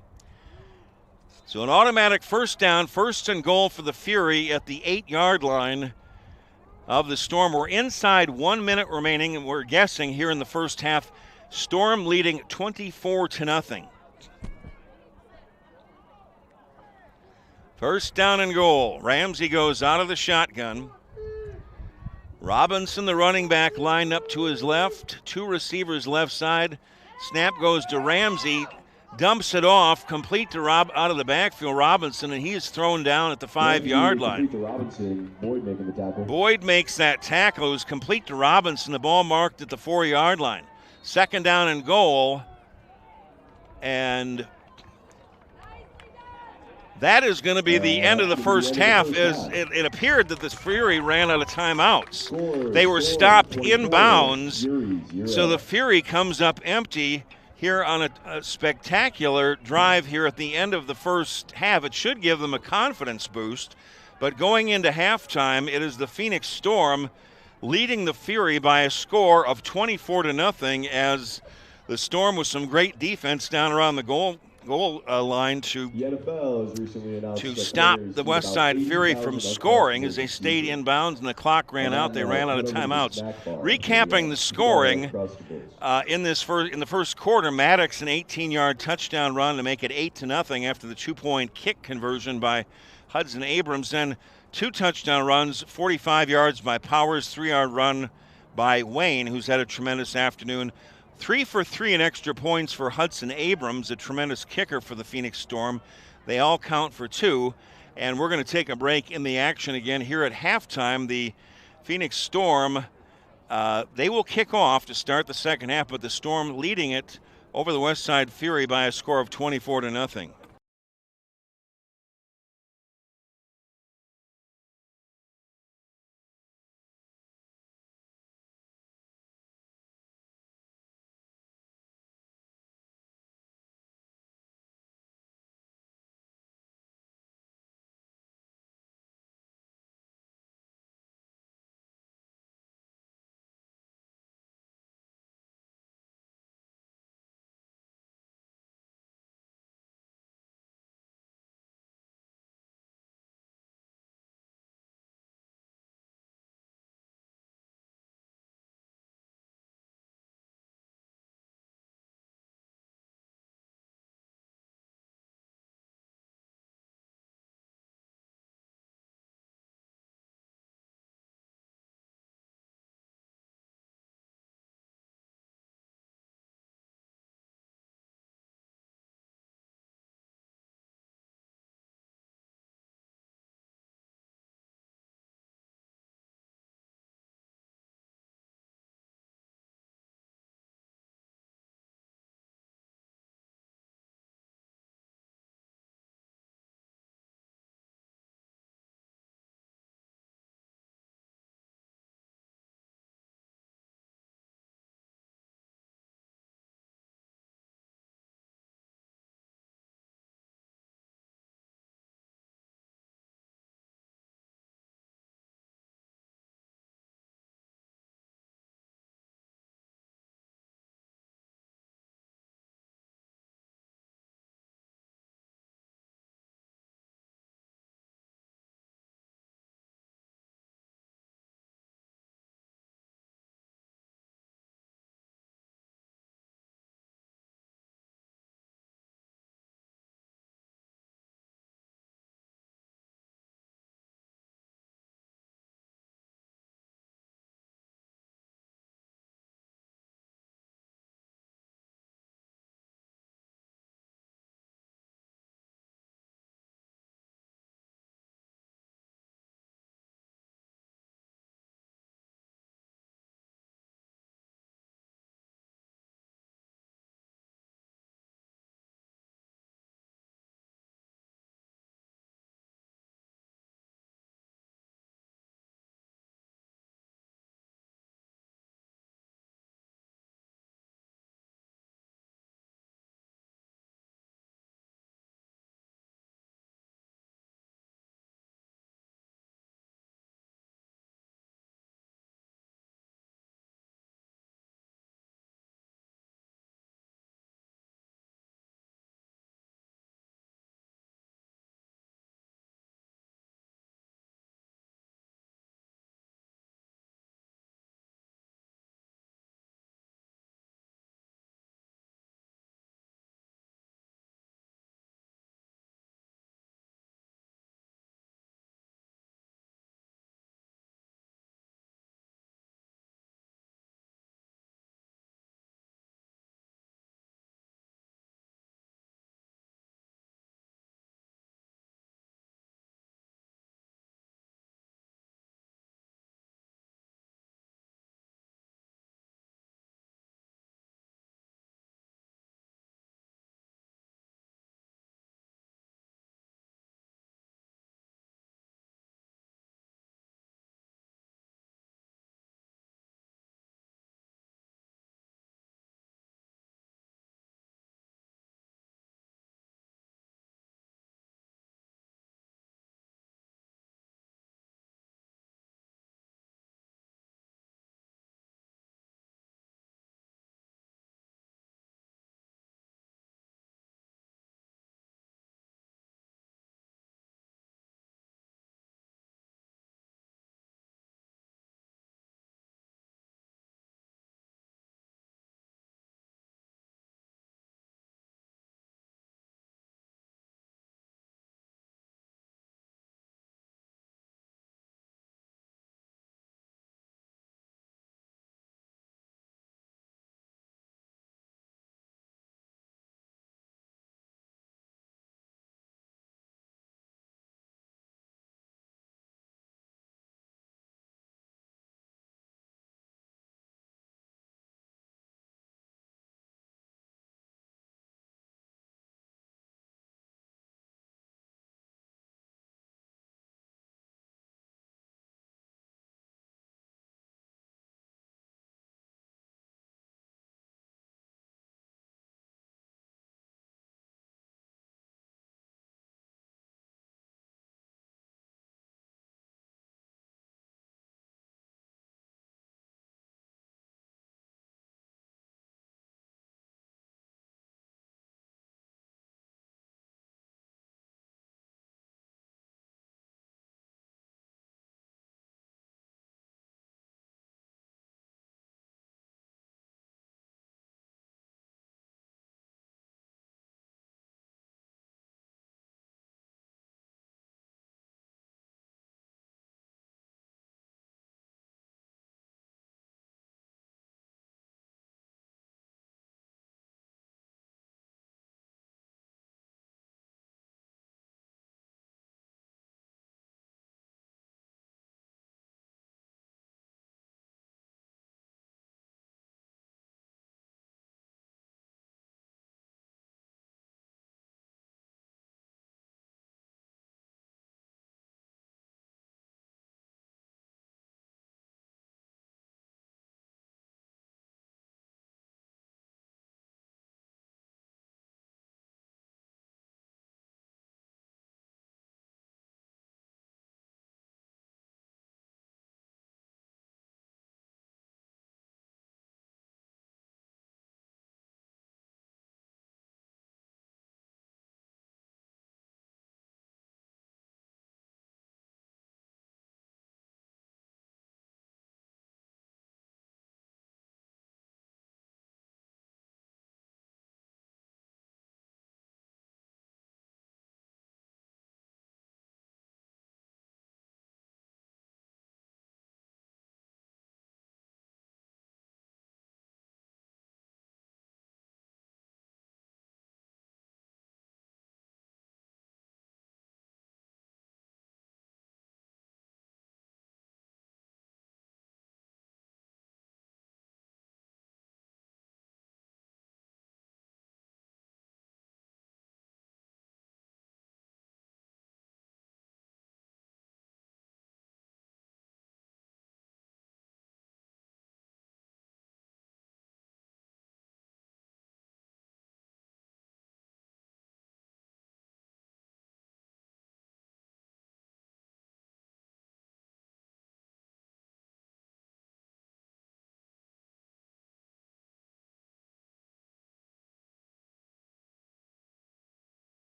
So an automatic first down, 1st and goal for the Fury at the 8-yard line of the Storm. We're inside 1 minute remaining, and we're guessing here in the first half, Storm leading 24-0. First down and goal. Ramsey goes out of the shotgun. Robinson, the running back, lined up to his left. 2 receivers left side. Snap goes to Ramsey. Dumps it off, complete to out of the backfield, Robinson, and he is thrown down at the 5-yard line. Boyd makes that tackle. It was complete to Robinson. The ball marked at the 4-yard line. 2nd down and goal. And that is going to be the end of the first half. As it appeared that the Fury ran out of timeouts. They were stopped inbounds, so the Fury comes up empty here on a spectacular drive here at the end of the first half. It should give them a confidence boost, but going into halftime, it is the Phoenix Storm leading the Fury by a score of 24-0 as the Storm with some great defense down around the goal line to stop the West Side Fury from scoring as they stayed inbounds and the clock ran out. They ran out of timeouts. Recapping the scoring in the first quarter, Maddox an 18-yard touchdown run to make it 8-0 after the 2-point kick conversion by Hudson Abrams. Then 2 touchdown runs, 45 yards by Powers, 3-yard run by Wayne, who's had a tremendous afternoon. 3 for 3 in extra points for Hudson Abrams, a tremendous kicker for the Phoenix Storm. They all count for 2, and we're going to take a break in the action again here at halftime. The Phoenix Storm, they will kick off to start the second half, but the Storm leading it over the West Side Fury by a score of 24-0.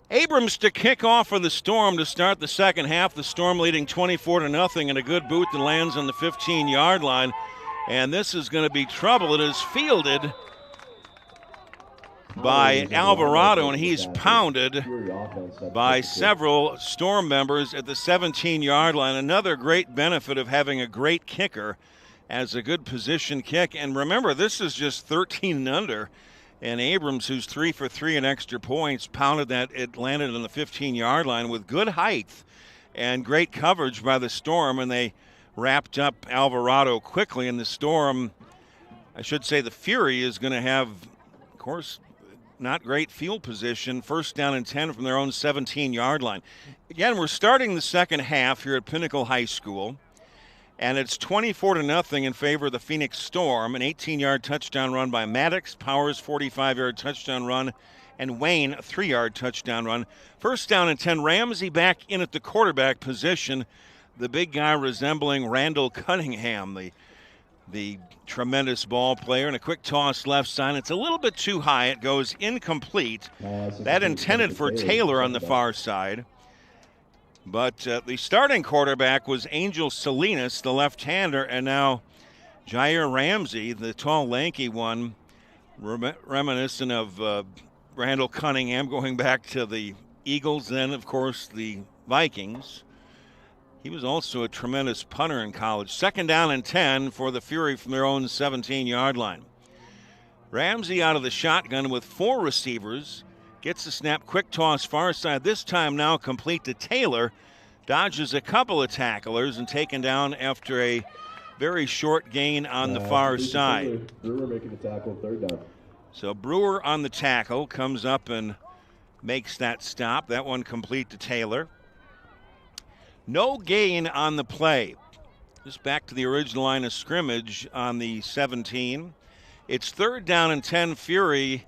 Abrams to kick off for the Storm to start the second half. The Storm leading 24-0, and a good boot that lands on the 15-yard line. And this is going to be trouble. It is fielded by Alvarado, and he's pounded by several Storm members at the 17-yard line. Another great benefit of having a great kicker as a good position kick. And remember, this is just 13 and under. And Abrams, who's 3 for 3 in extra points, pounded that. It landed on the 15-yard line with good height and great coverage by the Storm, and they wrapped up Alvarado quickly. And the Storm, I should say the Fury, is going to have, of course, not great field position. First down and 10 from their own 17-yard line. Again, we're starting the second half here at Pinnacle High School. And it's 24-0 in favor of the Phoenix Storm. An 18-yard touchdown run by Maddox, Powers 45-yard touchdown run, and Wayne a 3-yard touchdown run. First down and 10, Ramsey back in at the quarterback position. The big guy resembling Randall Cunningham, the tremendous ball player, and a quick toss left side. It's a little bit too high. It goes incomplete. That intended for Taylor on the far side. But the starting quarterback was Angel Salinas, the left-hander, and now Jair Ramsey, the tall, lanky one, reminiscent of Randall Cunningham, going back to the Eagles, then, of course, the Vikings. He was also a tremendous punter in college. Second down and 10 for the Fury from their own 17-yard line. Ramsey out of the shotgun with 4 receivers. Gets the snap, quick toss far side, this time now complete to Taylor. Dodges a couple of tacklers and taken down after a very short gain on the far side. Brewer making the tackle, third down. So Brewer on the tackle comes up and makes that stop. That one complete to Taylor. No gain on the play. Just back to the original line of scrimmage on the 17. It's third down and 10, Fury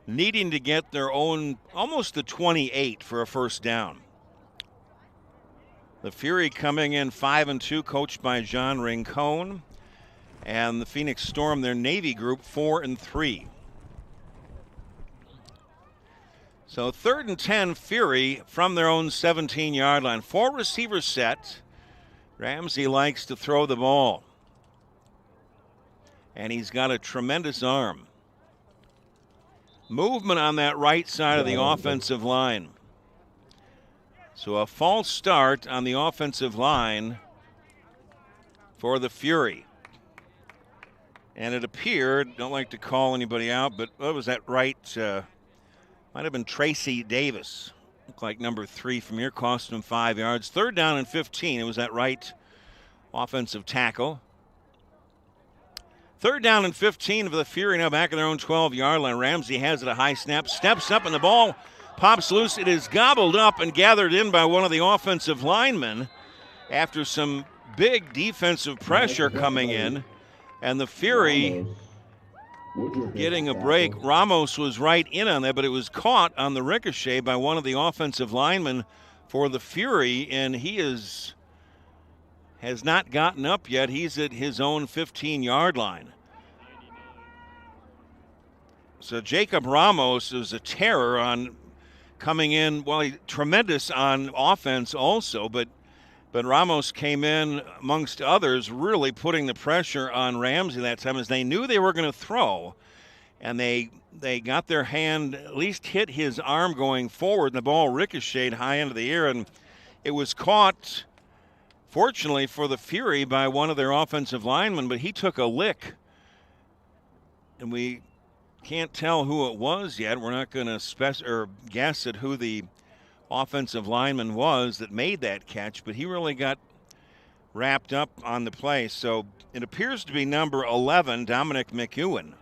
needing to get their own, almost the 28 for a first down. The Fury coming in 5-2, coached by John Rincon. And the Phoenix Storm, their Navy group, 4-3. So third and 10, Fury from their own 17-yard line. 4 receivers set. Ramsey likes to throw the ball. And he's got a tremendous arm. Movement on that right side of the offensive line. So a false start on the offensive line for the Fury. And it appeared, don't like to call anybody out, but what was that right? Might have been Tracy Davis. Looked like number 3 from here, cost him 5 yards. Third down and 15. It was that right offensive tackle. Third down and 15 for the Fury, now back in their own 12-yard line. Ramsey has it, a high snap, steps up, and the ball pops loose. It is gobbled up and gathered in by one of the offensive linemen after some big defensive pressure coming in. And the Fury getting a break. Ramos was right in on that, but it was caught on the ricochet by one of the offensive linemen for the Fury, and he has not gotten up yet. He's at his own 15-yard line. So Jacob Ramos is a terror on coming in. Well, he's tremendous on offense also, but Ramos came in amongst others, really putting the pressure on Ramsey that time, as they knew they were going to throw, and they got their hand, at least hit his arm going forward, and the ball ricocheted high into the air, and it was caught, fortunately for the Fury, by one of their offensive linemen, but he took a lick, and we can't tell who it was yet. We're not going to guess at who the offensive lineman was that made that catch, but he really got wrapped up on the play. So it appears to be number 11, Dominic McEwen.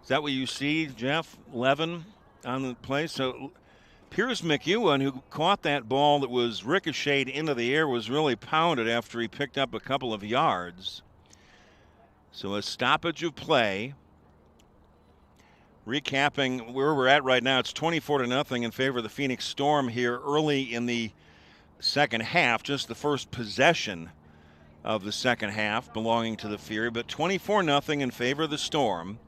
Is that what you see, Jeff? 11 on the play? So Pierce McEwen, who caught that ball that was ricocheted into the air, was really pounded after he picked up a couple of yards. So a stoppage of play. Recapping where we're at right now, it's 24-0 in favor of the Phoenix Storm here early in the second half, just the first possession of the second half belonging to the Fury, but 24-0 in favor of the Storm.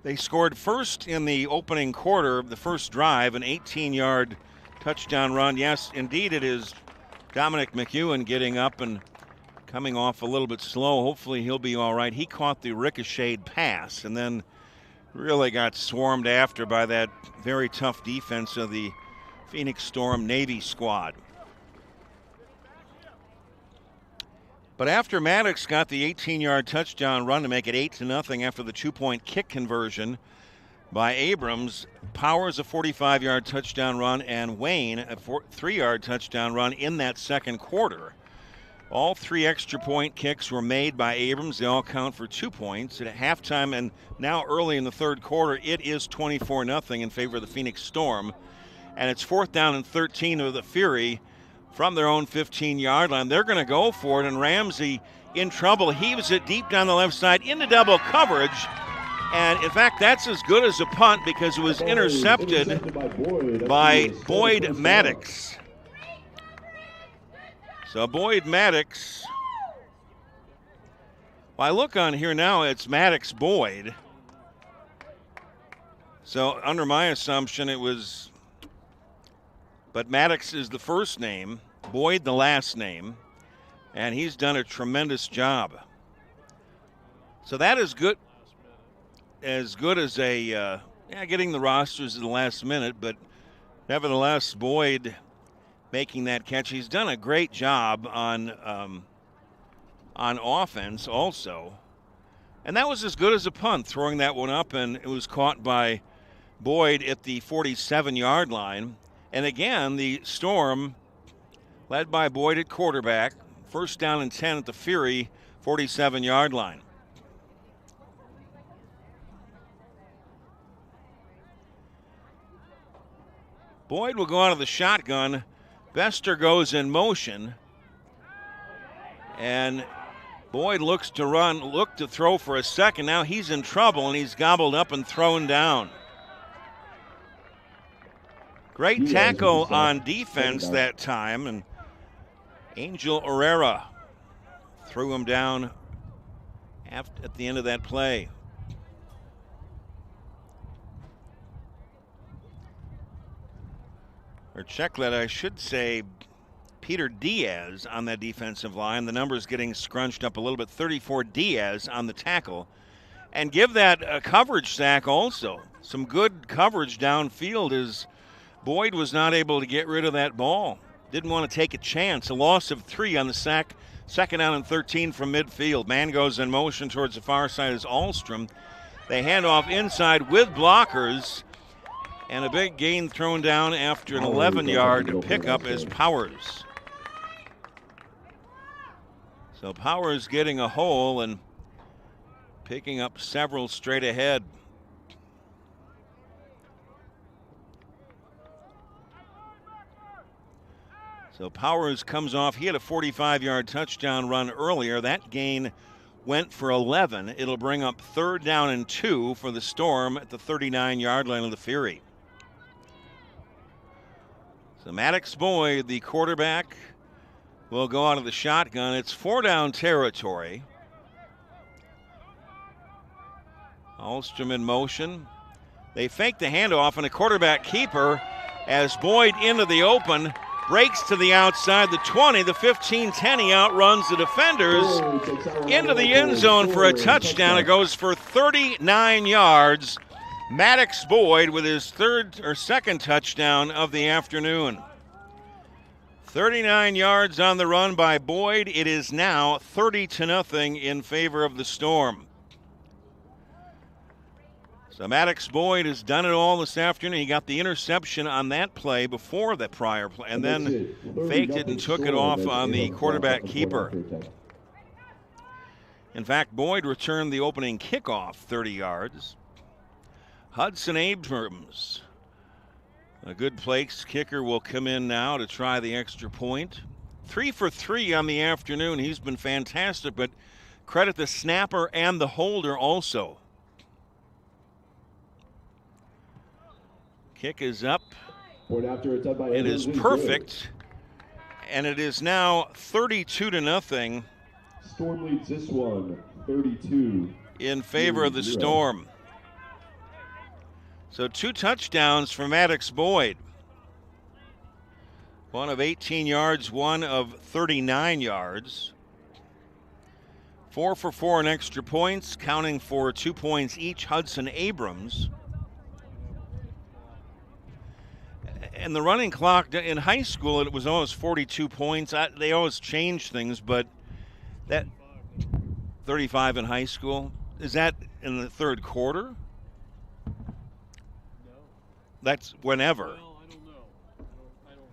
They scored first in the opening quarter of the first drive, an 18-yard touchdown run. Yes, indeed it is Dominic McEwen getting up and coming off a little bit slow. Hopefully he'll be all right. He caught the ricocheted pass and then really got swarmed after by that very tough defense of the Phoenix Storm Navy squad. But after Maddox got the 18-yard touchdown run to make it 8-0 after the 2-point kick conversion by Abrams, Powers a 45-yard touchdown run, and Wayne a 3-yard touchdown run in that second quarter. All 3 extra point kicks were made by Abrams. They all count for 2 points. At halftime and now early in the third quarter, it is 24-0 in favor of the Phoenix Storm. And it's 4th down and 13 of the Fury from their own 15-yard line. They're going to go for it, and Ramsey in trouble. Heaves it deep down the left side into double coverage. And, in fact, that's as good as a punt because it was intercepted by Boyd Maddox. So Boyd Maddox, well, I look on here now, it's Maddox Boyd. So under my assumption it was, but Maddox is the first name, Boyd the last name, and he's done a tremendous job. So that is good as a, getting the rosters at the last minute, but nevertheless, Boyd making that catch. He's done a great job on offense also. And that was as good as a punt, throwing that one up, and it was caught by Boyd at the 47-yard line. And again, the Storm, led by Boyd at quarterback, 1st down and 10 at the Fury 47-yard line. Boyd will go out of the shotgun. Bester goes in motion, and Boyd looks to throw for a second. Now he's in trouble, and he's gobbled up and thrown down. Great tackle on defense that time, and Angel Herrera threw him down at the end of that play. Or check that, I should say, Peter Diaz on that defensive line. The numbers getting scrunched up a little bit. 34 Diaz on the tackle. And give that a coverage sack also. Some good coverage downfield as Boyd was not able to get rid of that ball. Didn't want to take a chance. A loss of 3 on the sack. 2nd down and 13 from midfield. Man goes in motion towards the far side as Ahlstrom. They hand off inside with blockers. And a big gain thrown down after an 11-yard pickup as Powers. So Powers getting a hole and picking up several straight ahead. So Powers comes off. He had a 45-yard touchdown run earlier. That gain went for 11. It'll bring up 3rd down and 2 for the Storm at the 39-yard line of the Fury. So Maddox Boyd, the quarterback, will go out of the shotgun. It's 4-down territory. Ahlstrom in motion. They fake the handoff, and a quarterback keeper as Boyd into the open, breaks to the outside, the 20, the 15-10. He outruns the defenders into the end zone for a touchdown. It goes for 39 yards. Maddox Boyd with his second touchdown of the afternoon. 39 yards on the run by Boyd. It is now 30-0 in favor of the Storm. So Maddox Boyd has done it all this afternoon. He got the interception on that play before the prior play, and then faked it and took it off on the quarterback keeper. In fact, Boyd returned the opening kickoff 30 yards. Hudson Abrams, a good place kicker, will come in now to try the extra point. 3 for 3 on the afternoon. He's been fantastic, but credit the snapper and the holder also. Kick is up. It is perfect, and it is now 32-0. Storm leads this one, 32. In favor of the Storm. So 2 touchdowns for Maddox Boyd. One of 18 yards, one of 39 yards. 4 for 4 in extra points, counting for 2 points each, Hudson Abrams. And the running clock in high school, it was always 42 points. They always change things, but that 35 in high school, is that in the third quarter? No. That's whenever. Well, I don't know. I don't remember.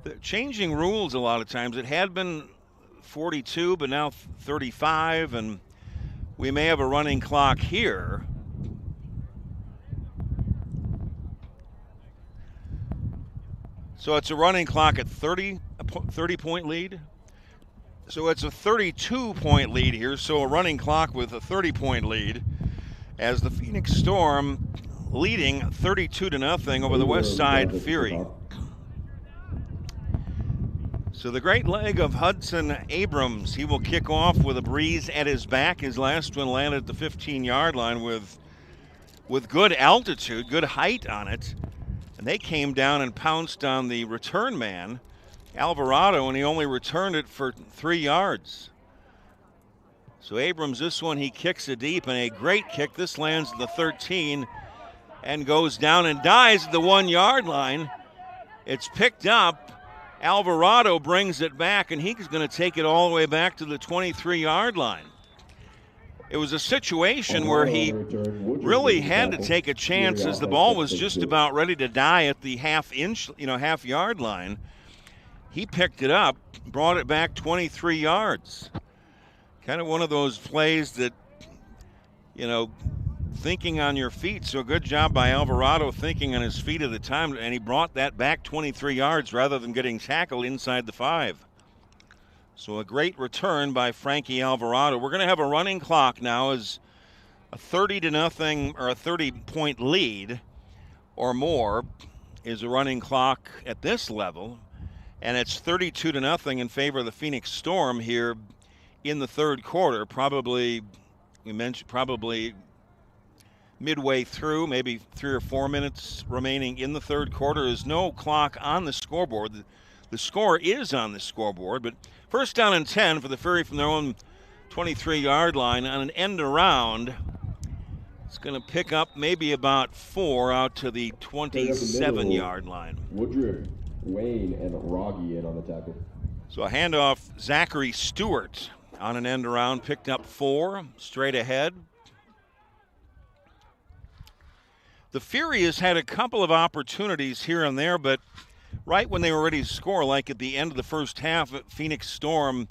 They're changing rules a lot of times. It had been 42, but now 35, and we may have a running clock here. So it's a running clock at 30-point lead. So it's a 32-point lead here, so a running clock with a 30-point lead as the Phoenix Storm leading 32-0 over the West Side Fury. So the great leg of Hudson Abrams, he will kick off with a breeze at his back. His last one landed at the 15-yard line with good altitude, good height on it. And they came down and pounced on the return man, Alvarado, and he only returned it for 3 yards. So Abrams, this one, he kicks it deep, and a great kick. This lands at the 13 and goes down and dies at the 1-yard line. It's picked up. Alvarado brings it back, and he's going to take it all the way back to the 23-yard line. It was a situation where he really had to take a chance as the ball was just about ready to die at the half-yard line. He picked it up, brought it back 23 yards. Kind of one of those plays that, thinking on your feet. So good job by Alvarado thinking on his feet at the time, and he brought that back 23 yards rather than getting tackled inside the 5. So a great return by Frankie Alvarado. We're going to have a running clock now as a 30-0 or a 30-point lead or more is a running clock at this level. And it's 32-0 in favor of the Phoenix Storm here in the third quarter. Probably midway through, maybe 3 or 4 minutes remaining in the third quarter. There's no clock on the scoreboard. The score is on the scoreboard, but first down and 10 for the Fury from their own 23-yard line on an end around. It's going to pick up maybe about 4 out to the 27-yard line. Woodruff, Wayne, and Rogge in on the tackle. So a handoff, Zachary Stewart on an end around, picked up 4 straight ahead. The Fury has had a couple of opportunities here and there, but right when they were ready to score, like at the end of the first half, Phoenix Storm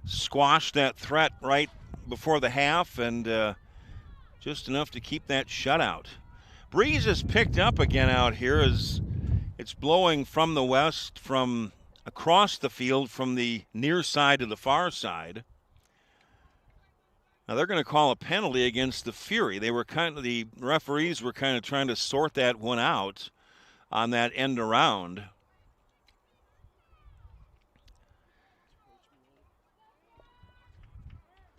squashed that threat right before the half, and just enough to keep that shutout. Breeze is picked up again out here as it's blowing from the west, from across the field, from the near side to the far side. Now they're going to call a penalty against the Fury. The referees were kind of trying to sort that one out on that end around.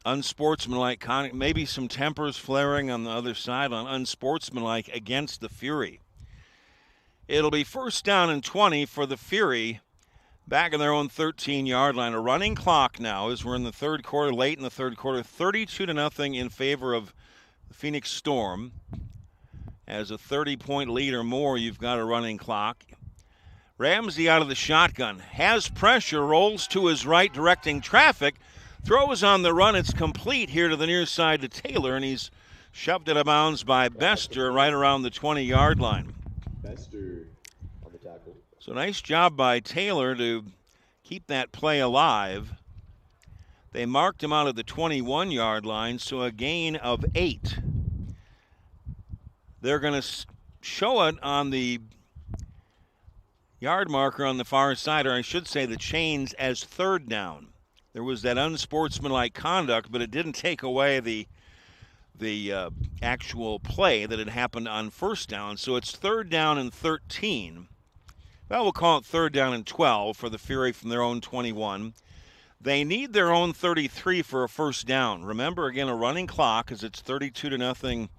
Unsportsmanlike conduct, maybe some tempers flaring on the other side on unsportsmanlike against the Fury. It'll be first down and 20 for the Fury back in their own 13-yard line. A running clock now as we're in the third quarter, late in the third quarter, 32-0 in favor of the Phoenix Storm. As a 30-point lead or more, you've got a running clock. Ramsey out of the shotgun, has pressure, rolls to his right, directing traffic, throws on the run. It's complete here to the near side to Taylor, and he's shoved out of bounds by Bester right around the 20-yard line. Bester on the tackle. So nice job by Taylor to keep that play alive. They marked him out at the 21-yard line, so a gain of 8. They're going to show it on the yard marker on the far side, or I should say the chains, as third down. There was that unsportsmanlike conduct, but it didn't take away the actual play that had happened on first down. So it's third down and 13. Well, we'll call it third down and 12 for the Fury from their own 21. They need their own 33 for a first down. Remember, again, a running clock as it's 32-0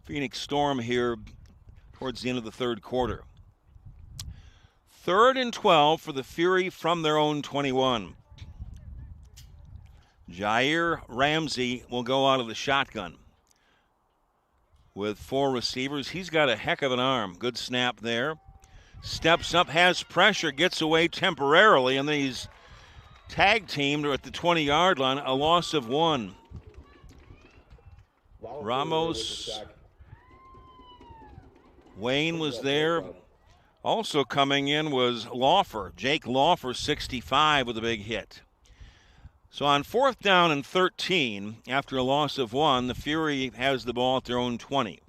Phoenix Storm here towards the end of the third quarter. 3rd and 12 for the Fury from their own 21. Jair Ramsey will go out of the shotgun with 4 receivers. He's got a heck of an arm. Good snap there. Steps up, has pressure, gets away temporarily, and then he's tag teamed at the 20-yard line, a loss of 1. Ramos, Wayne was there. Also coming in was Lawfer, Jake Lawfer, 65 with a big hit. So on 4th down and 13, after a loss of 1, the Fury has the ball at their own 20.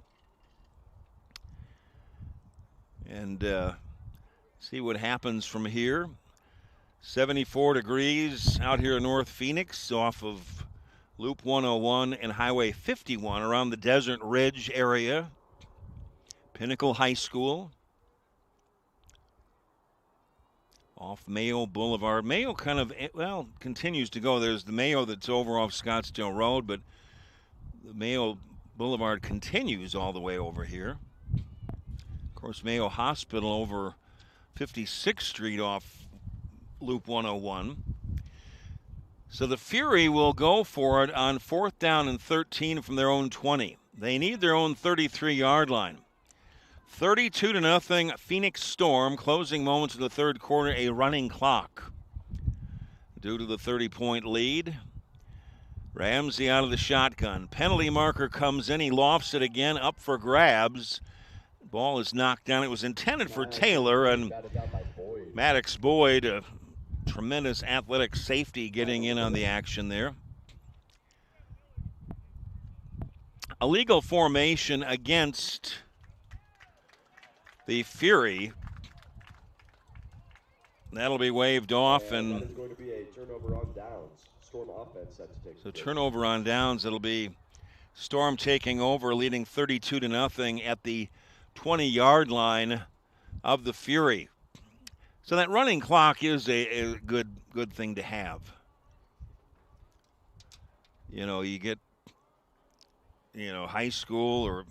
And see what happens from here. 74 degrees out here in North Phoenix off of Loop 101 and Highway 51 around the Desert Ridge area. Pinnacle High School. Off Mayo Boulevard. Mayo kind of, well, continues to go. There's the Mayo that's over off Scottsdale Road, but the Mayo Boulevard continues all the way over here. Of course, Mayo Hospital over 56th Street off Loop 101. So the Fury will go for it on 4th down and 13 from their own 20. They need their own 33-yard line. 32-0 Phoenix Storm, closing moments of the 3rd quarter, a running clock. Due to the 30-point lead, Ramsey out of the shotgun. Penalty marker comes in, he lofts it again, up for grabs. Ball is knocked down. It was intended for Taylor, and Maddox Boyd, a tremendous athletic safety, getting in on the action there. Illegal formation against the Fury. That'll be waved off, and that is going to be a turnover on downs. Storm offense set to take. So turnover on downs. It'll be Storm taking over, leading 32-0 at the 20-yard line of the Fury. So that running clock is a good thing to have. You know, you get, high school or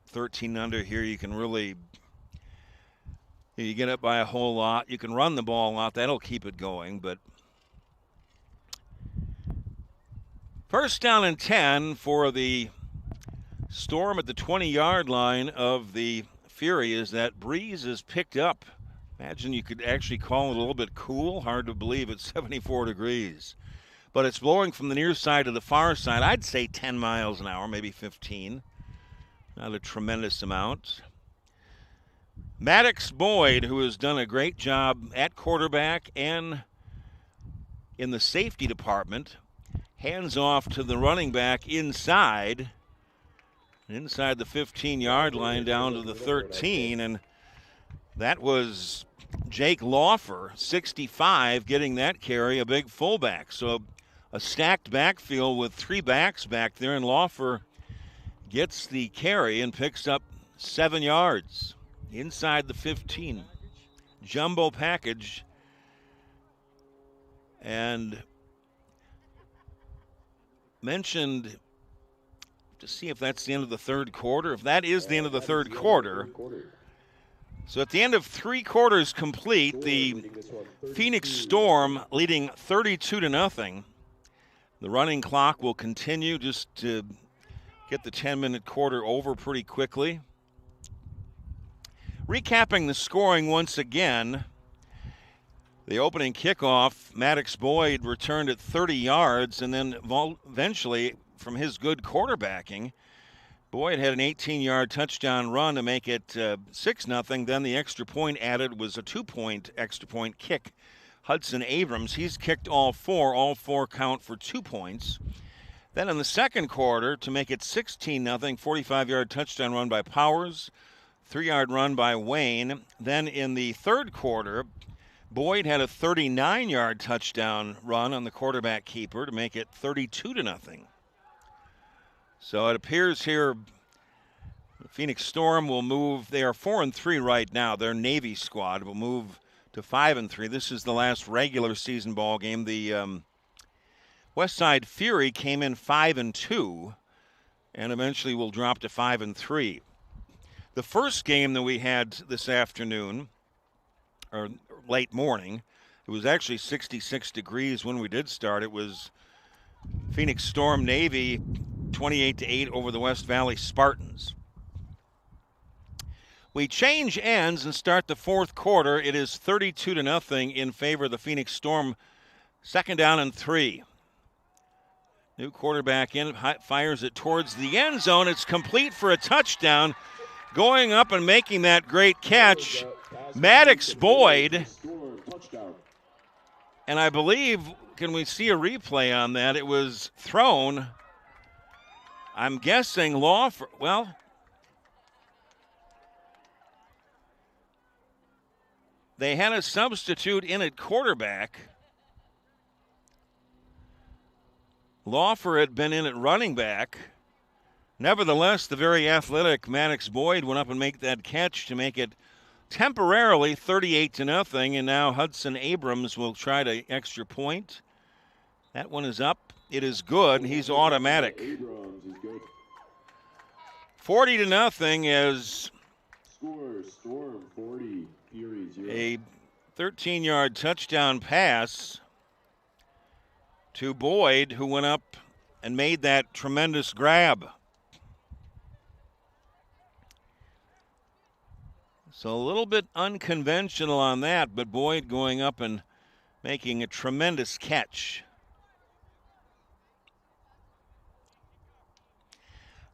13 under here, you can really, you get up by a whole lot. You can run the ball a lot. That'll keep it going. But 1st down and 10 for the Storm at the 20-yard line of the Fury. As that breeze is picked up. Imagine you could actually call it a little bit cool. Hard to believe it's 74 degrees. But it's blowing from the near side to the far side. I'd say 10 miles an hour, maybe 15. Not a tremendous amount. Maddox Boyd, who has done a great job at quarterback and in the safety department, hands off to the running back inside the 15-yard line down to the 13, and that was Jake Lawfer, 65, getting that carry, a big fullback. So a stacked backfield with 3 backs back there, and Lawfer gets the carry and picks up 7 yards inside the 15. Jumbo package. And mentioned to see if that's the end of the 3rd quarter. If that is the end of the 3rd quarter. So at the end of 3 quarters complete, the Phoenix Storm leading 32-0. The running clock will continue just to get the 10-minute quarter over pretty quickly. Recapping the scoring once again, the opening kickoff, Maddox Boyd returned at 30 yards, and then eventually, from his good quarterbacking, Boyd had an 18-yard touchdown run to make it 6-0. Then the extra point added was a 2-point extra point kick. Hudson Abrams, he's kicked all 4. All 4 count for 2 points. Then in the 2nd quarter, to make it 16-0, 45-yard touchdown run by Powers, 3-yard run by Wayne. Then in the 3rd quarter, Boyd had a 39-yard touchdown run on the quarterback keeper to make it 32-0. So it appears here the Phoenix Storm will move. They are 4-3 right now. Their Navy squad will move to 5-3. This is the last regular season ball game. The Westside Fury came in 5-2 and eventually will drop to 5-3. The first game that we had this afternoon or late morning. It was actually 66 degrees when we did start. It was Phoenix Storm Navy 28-8 over the West Valley Spartans. We change ends and start the fourth quarter. It is 32-0 in favor of the Phoenix Storm. 2nd down and 3. New quarterback in, fires it towards the end zone. It's complete for a touchdown. Going up and making that great catch, Maddox Boyd. And I believe, can we see a replay on that? It was thrown, I'm guessing, well, they had a substitute in at quarterback. Lawfer had been in at running back. Nevertheless, the very athletic Maddox Boyd went up and made that catch to make it temporarily 38-0, and now Hudson Abrams will try to extra point. That one is up. It is good. He's automatic. 40-0 is Storm 40, Fury 0. A 13-yard touchdown pass to Boyd, who went up and made that tremendous grab. So a little bit unconventional on that, but Boyd going up and making a tremendous catch.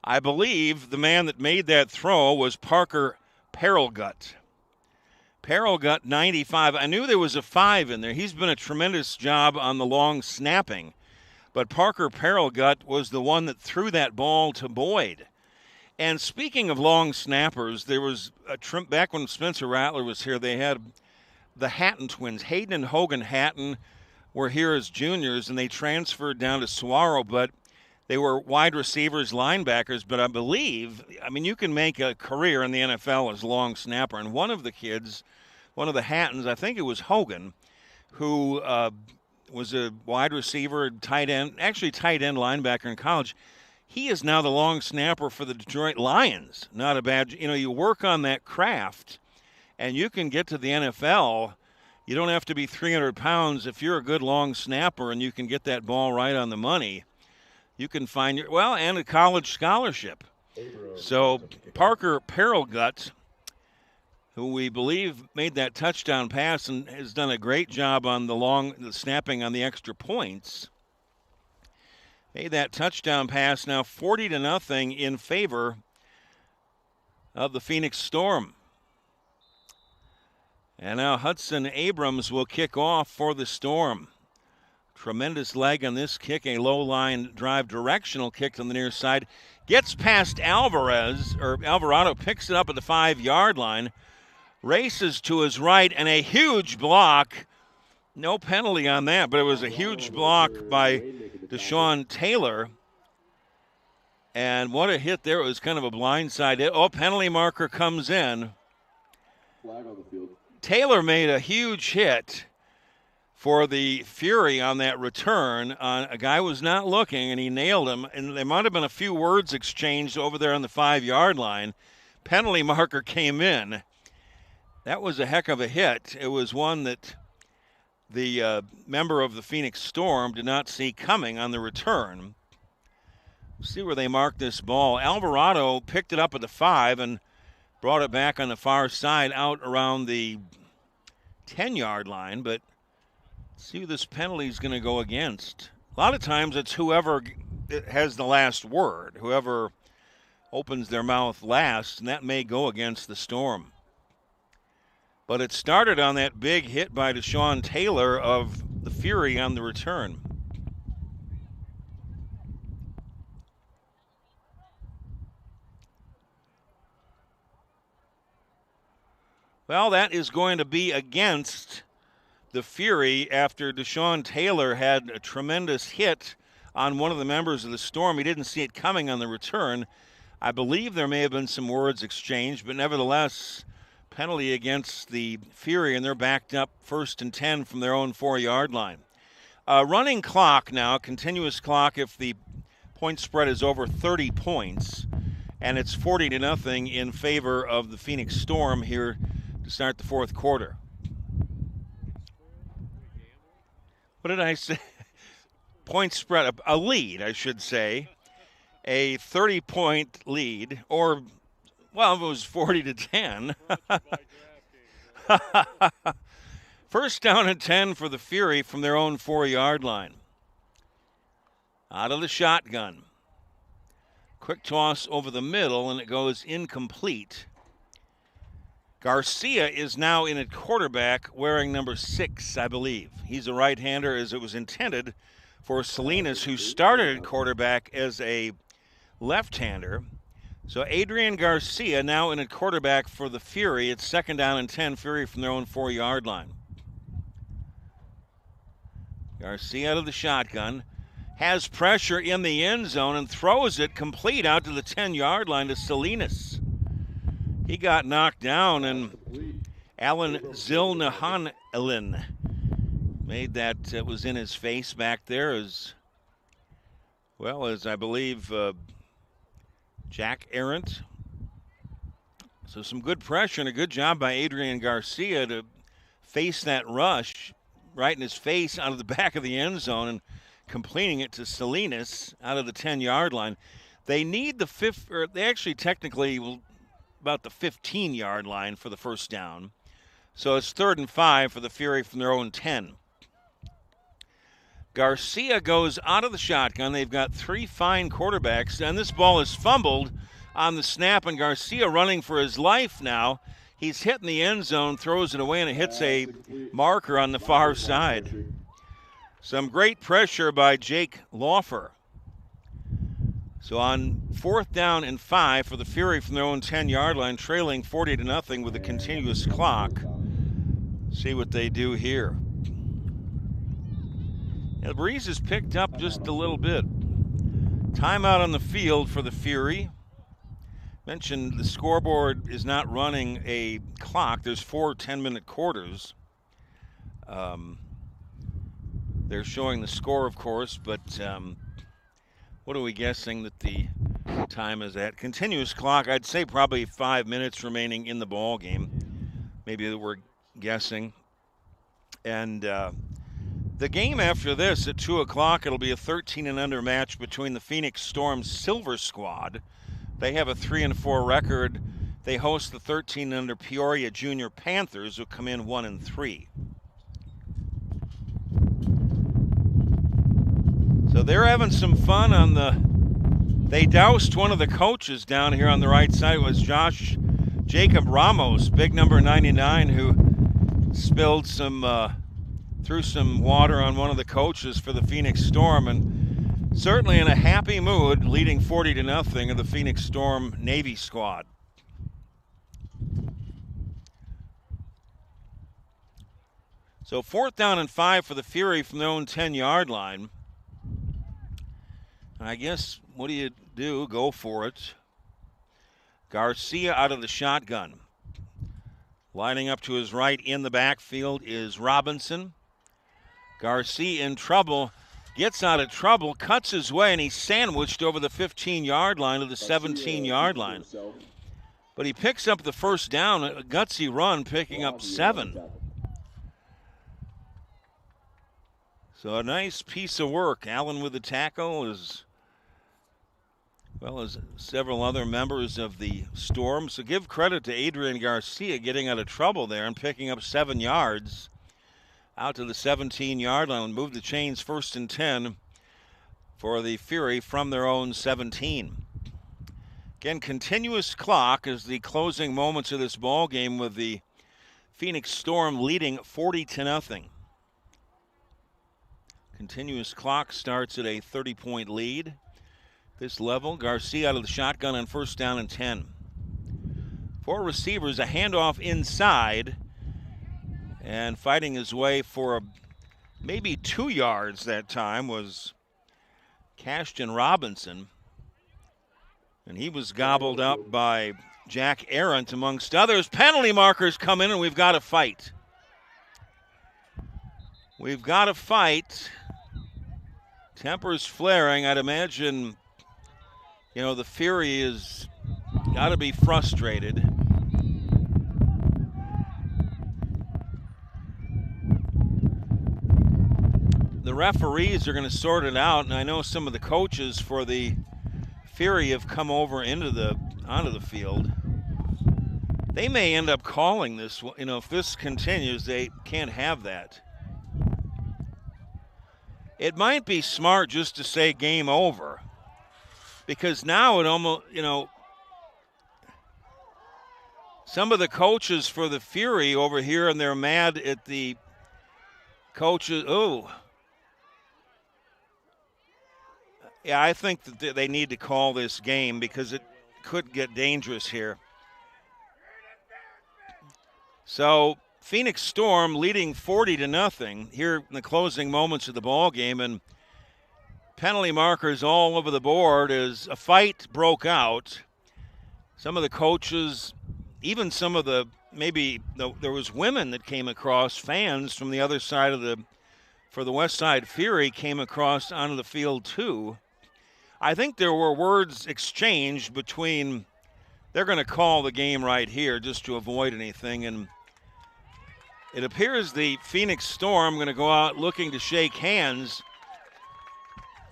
I believe the man that made that throw was Parker Perelgut. Perelgut, 95. I knew there was a 5 in there. He's been a tremendous job on the long snapping. But Parker Perelgut was the one that threw that ball to Boyd. And speaking of long snappers, there was a back when Spencer Rattler was here, they had the Hatton twins. Hayden and Hogan Hatton were here as juniors, and they transferred down to Saguaro, but they were wide receivers, linebackers. But I believe, you can make a career in the NFL as a long snapper. And one of the kids, one of the Hattons, I think it was Hogan, who was a wide receiver, tight end linebacker in college. He is now the long snapper for the Detroit Lions. Not a bad, you work on that craft and you can get to the NFL. You don't have to be 300 pounds. If you're a good long snapper and you can get that ball right on the money, you can find and a college scholarship. So Parker Perelgut, who we believe made that touchdown pass and has done a great job on the snapping on the extra points, made that touchdown pass. Now 40-0 in favor of the Phoenix Storm. And now Hudson Abrams will kick off for the Storm. Tremendous leg on this kick, a low line drive directional kick on the near side. Gets past Alvarado picks it up at the 5-yard line, races to his right, and a huge block. No penalty on that, but it was a huge block by Deshaun Taylor. And what a hit there. It was kind of a blindside hit. Penalty marker comes in. Flag on the field. Taylor made a huge hit for the Fury on that return. A guy was not looking, and he nailed him. And there might have been a few words exchanged over there on the 5-yard line. Penalty marker came in. That was a heck of a hit. It was one that the member of the Phoenix Storm did not see coming on the return. See where they marked this ball. Alvarado picked it up at the 5 and brought it back on the far side out around the 10-yard line. But see who this penalty is going to go against. A lot of times it's whoever has the last word, whoever opens their mouth last, and that may go against the Storm. But it started on that big hit by Deshaun Taylor of the Fury on the return. Well, that is going to be against the Fury after Deshaun Taylor had a tremendous hit on one of the members of the Storm. He didn't see it coming on the return. I believe there may have been some words exchanged, but nevertheless, penalty against the Fury, and they're backed up 1st and 10 from their own 4-yard line. Running clock now, continuous clock if the point spread is over 30 points, and it's 40-0 in favor of the Phoenix Storm here to start the fourth quarter. what did I say? Point spread, a lead, I should say. A 30-point lead, or, well, if it was 40-10. First down and 10 for the Fury from their own 4-yard line. Out of the shotgun. Quick toss over the middle, and it goes incomplete. Garcia is now in at quarterback, wearing number 6, I believe. He's a right-hander, as it was intended for Salinas, who started at quarterback as a left-hander. So Adrian Garcia now in at quarterback for the Fury. It's second down and 10, Fury from their own 4-yard line. Garcia out of the shotgun, has pressure in the end zone and throws it complete out to the 10-yard line to Salinas. He got knocked down, and Alan Zilnahanelin made that, was in his face back there, as well as, I believe, Jack Arendt. So some good pressure and a good job by Adrian Garcia to face that rush right in his face out of the back of the end zone and completing it to Salinas out of the 10-yard line. They need they actually technically will about the 15-yard line for the first down. So it's 3rd and 5 for the Fury from their own 10. Garcia goes out of the shotgun. They've got 3 fine quarterbacks, and this ball is fumbled on the snap, and Garcia running for his life now. He's hitting the end zone, throws it away, and it hits a marker on the far side. Some great pressure by Jake Laufer. So on 4th down and 5 for the Fury from their own 10-yard line, trailing 40-0 with a continuous clock. See what they do here. Now, the breeze has picked up just a little bit. Timeout on the field for the Fury. Mentioned the scoreboard is not running a clock. There's 4 10-minute quarters. They're showing the score, of course, but what are we guessing that the time is at? Continuous clock, I'd say probably 5 minutes remaining in the ball game. Maybe that we're guessing. And the game after this at 2 o'clock, it'll be a 13-and-under match between the Phoenix Storm's Silver Squad. They have a 3-4 record. They host the 13-under Peoria Junior Panthers, who come in 1-3. So they're having some fun on they doused one of the coaches down here on the right side. It was Jacob Ramos, big number 99, who spilled threw some water on one of the coaches for the Phoenix Storm, and certainly in a happy mood, leading 40-0 of the Phoenix Storm Navy squad. So 4th down and 5 for the Fury from their own 10-yard line. I guess, what do you do? Go for it. Garcia out of the shotgun. Lining up to his right in the backfield is Robinson. Garcia in trouble, gets out of trouble, cuts his way, and he's sandwiched over the 15-yard line to the 17-yard line. But he picks up the first down, a gutsy run, picking up 7. So a nice piece of work. Allen with the tackle, as well as several other members of the Storm. So give credit to Adrian Garcia getting out of trouble there and picking up 7 yards out to the 17-yard line and move the chains 1st and 10 for the Fury from their own 17. Again, continuous clock as the closing moments of this ball game, with the Phoenix Storm leading 40-0. Continuous clock starts at a 30-point lead. This level, Garcia out of the shotgun on 1st down and 10. 4 receivers, a handoff inside, and fighting his way for maybe 2 yards that time was Cashton Robinson. And he was gobbled up by Jack Arendt, amongst others. Penalty markers come in, and we've got to fight. We've got to fight. Tempers flaring. I'd imagine, the Fury has got to be frustrated. the referees are going to sort it out, and I know some of the coaches for the Fury have come over onto the field. They may end up calling this. If this continues, they can't have that. It might be smart just to say game over, because now it almost, some of the coaches for the Fury over here, and they're mad at the coaches. Oh, yeah, I think that they need to call this game because it could get dangerous here. So Phoenix Storm leading 40-0 here in the closing moments of the ball game, and penalty markers all over the board as a fight broke out. Some of the coaches, even some of there was women that came across, fans from the other side for the West Side Fury came across onto the field too. I think there were words exchanged between, they're going to call the game right here just to avoid anything, and it appears the Phoenix Storm going to go out looking to shake hands,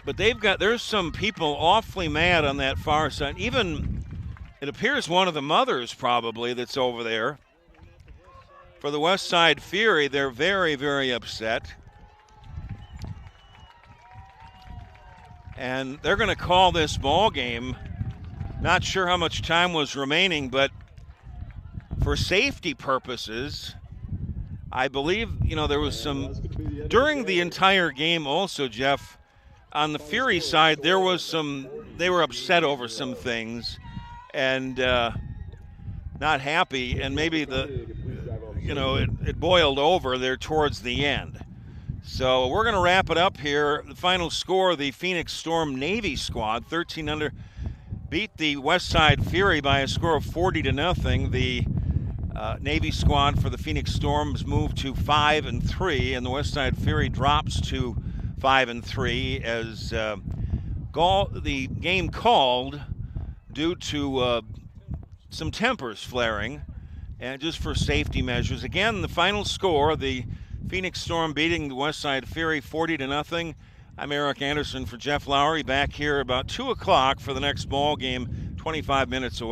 but there's some people awfully mad on that far side. Even, it appears one of the mothers probably that's over there. For the West Side Fury, they're very, very upset. And they're going to call this ball game. Not sure how much time was remaining, but for safety purposes, I believe, there was some, during the entire game also, Jeff, on the Fury side, they were upset over some things and not happy, and maybe it boiled over there towards the end. So we're going to wrap it up here. The final score, the Phoenix Storm Navy squad, 13-0, beat the West Side Fury by a score of 40-0. The Navy squad for the Phoenix Storms moved to 5-3, and the West Side Fury drops to 5-3 as the game called due to some tempers flaring and just for safety measures. Again, the final score, the Phoenix Storm beating the West Side Fury 40-0. I'm Eric Anderson for Jeff Lowry, back here about 2 o'clock for the next ball game, 25 minutes away.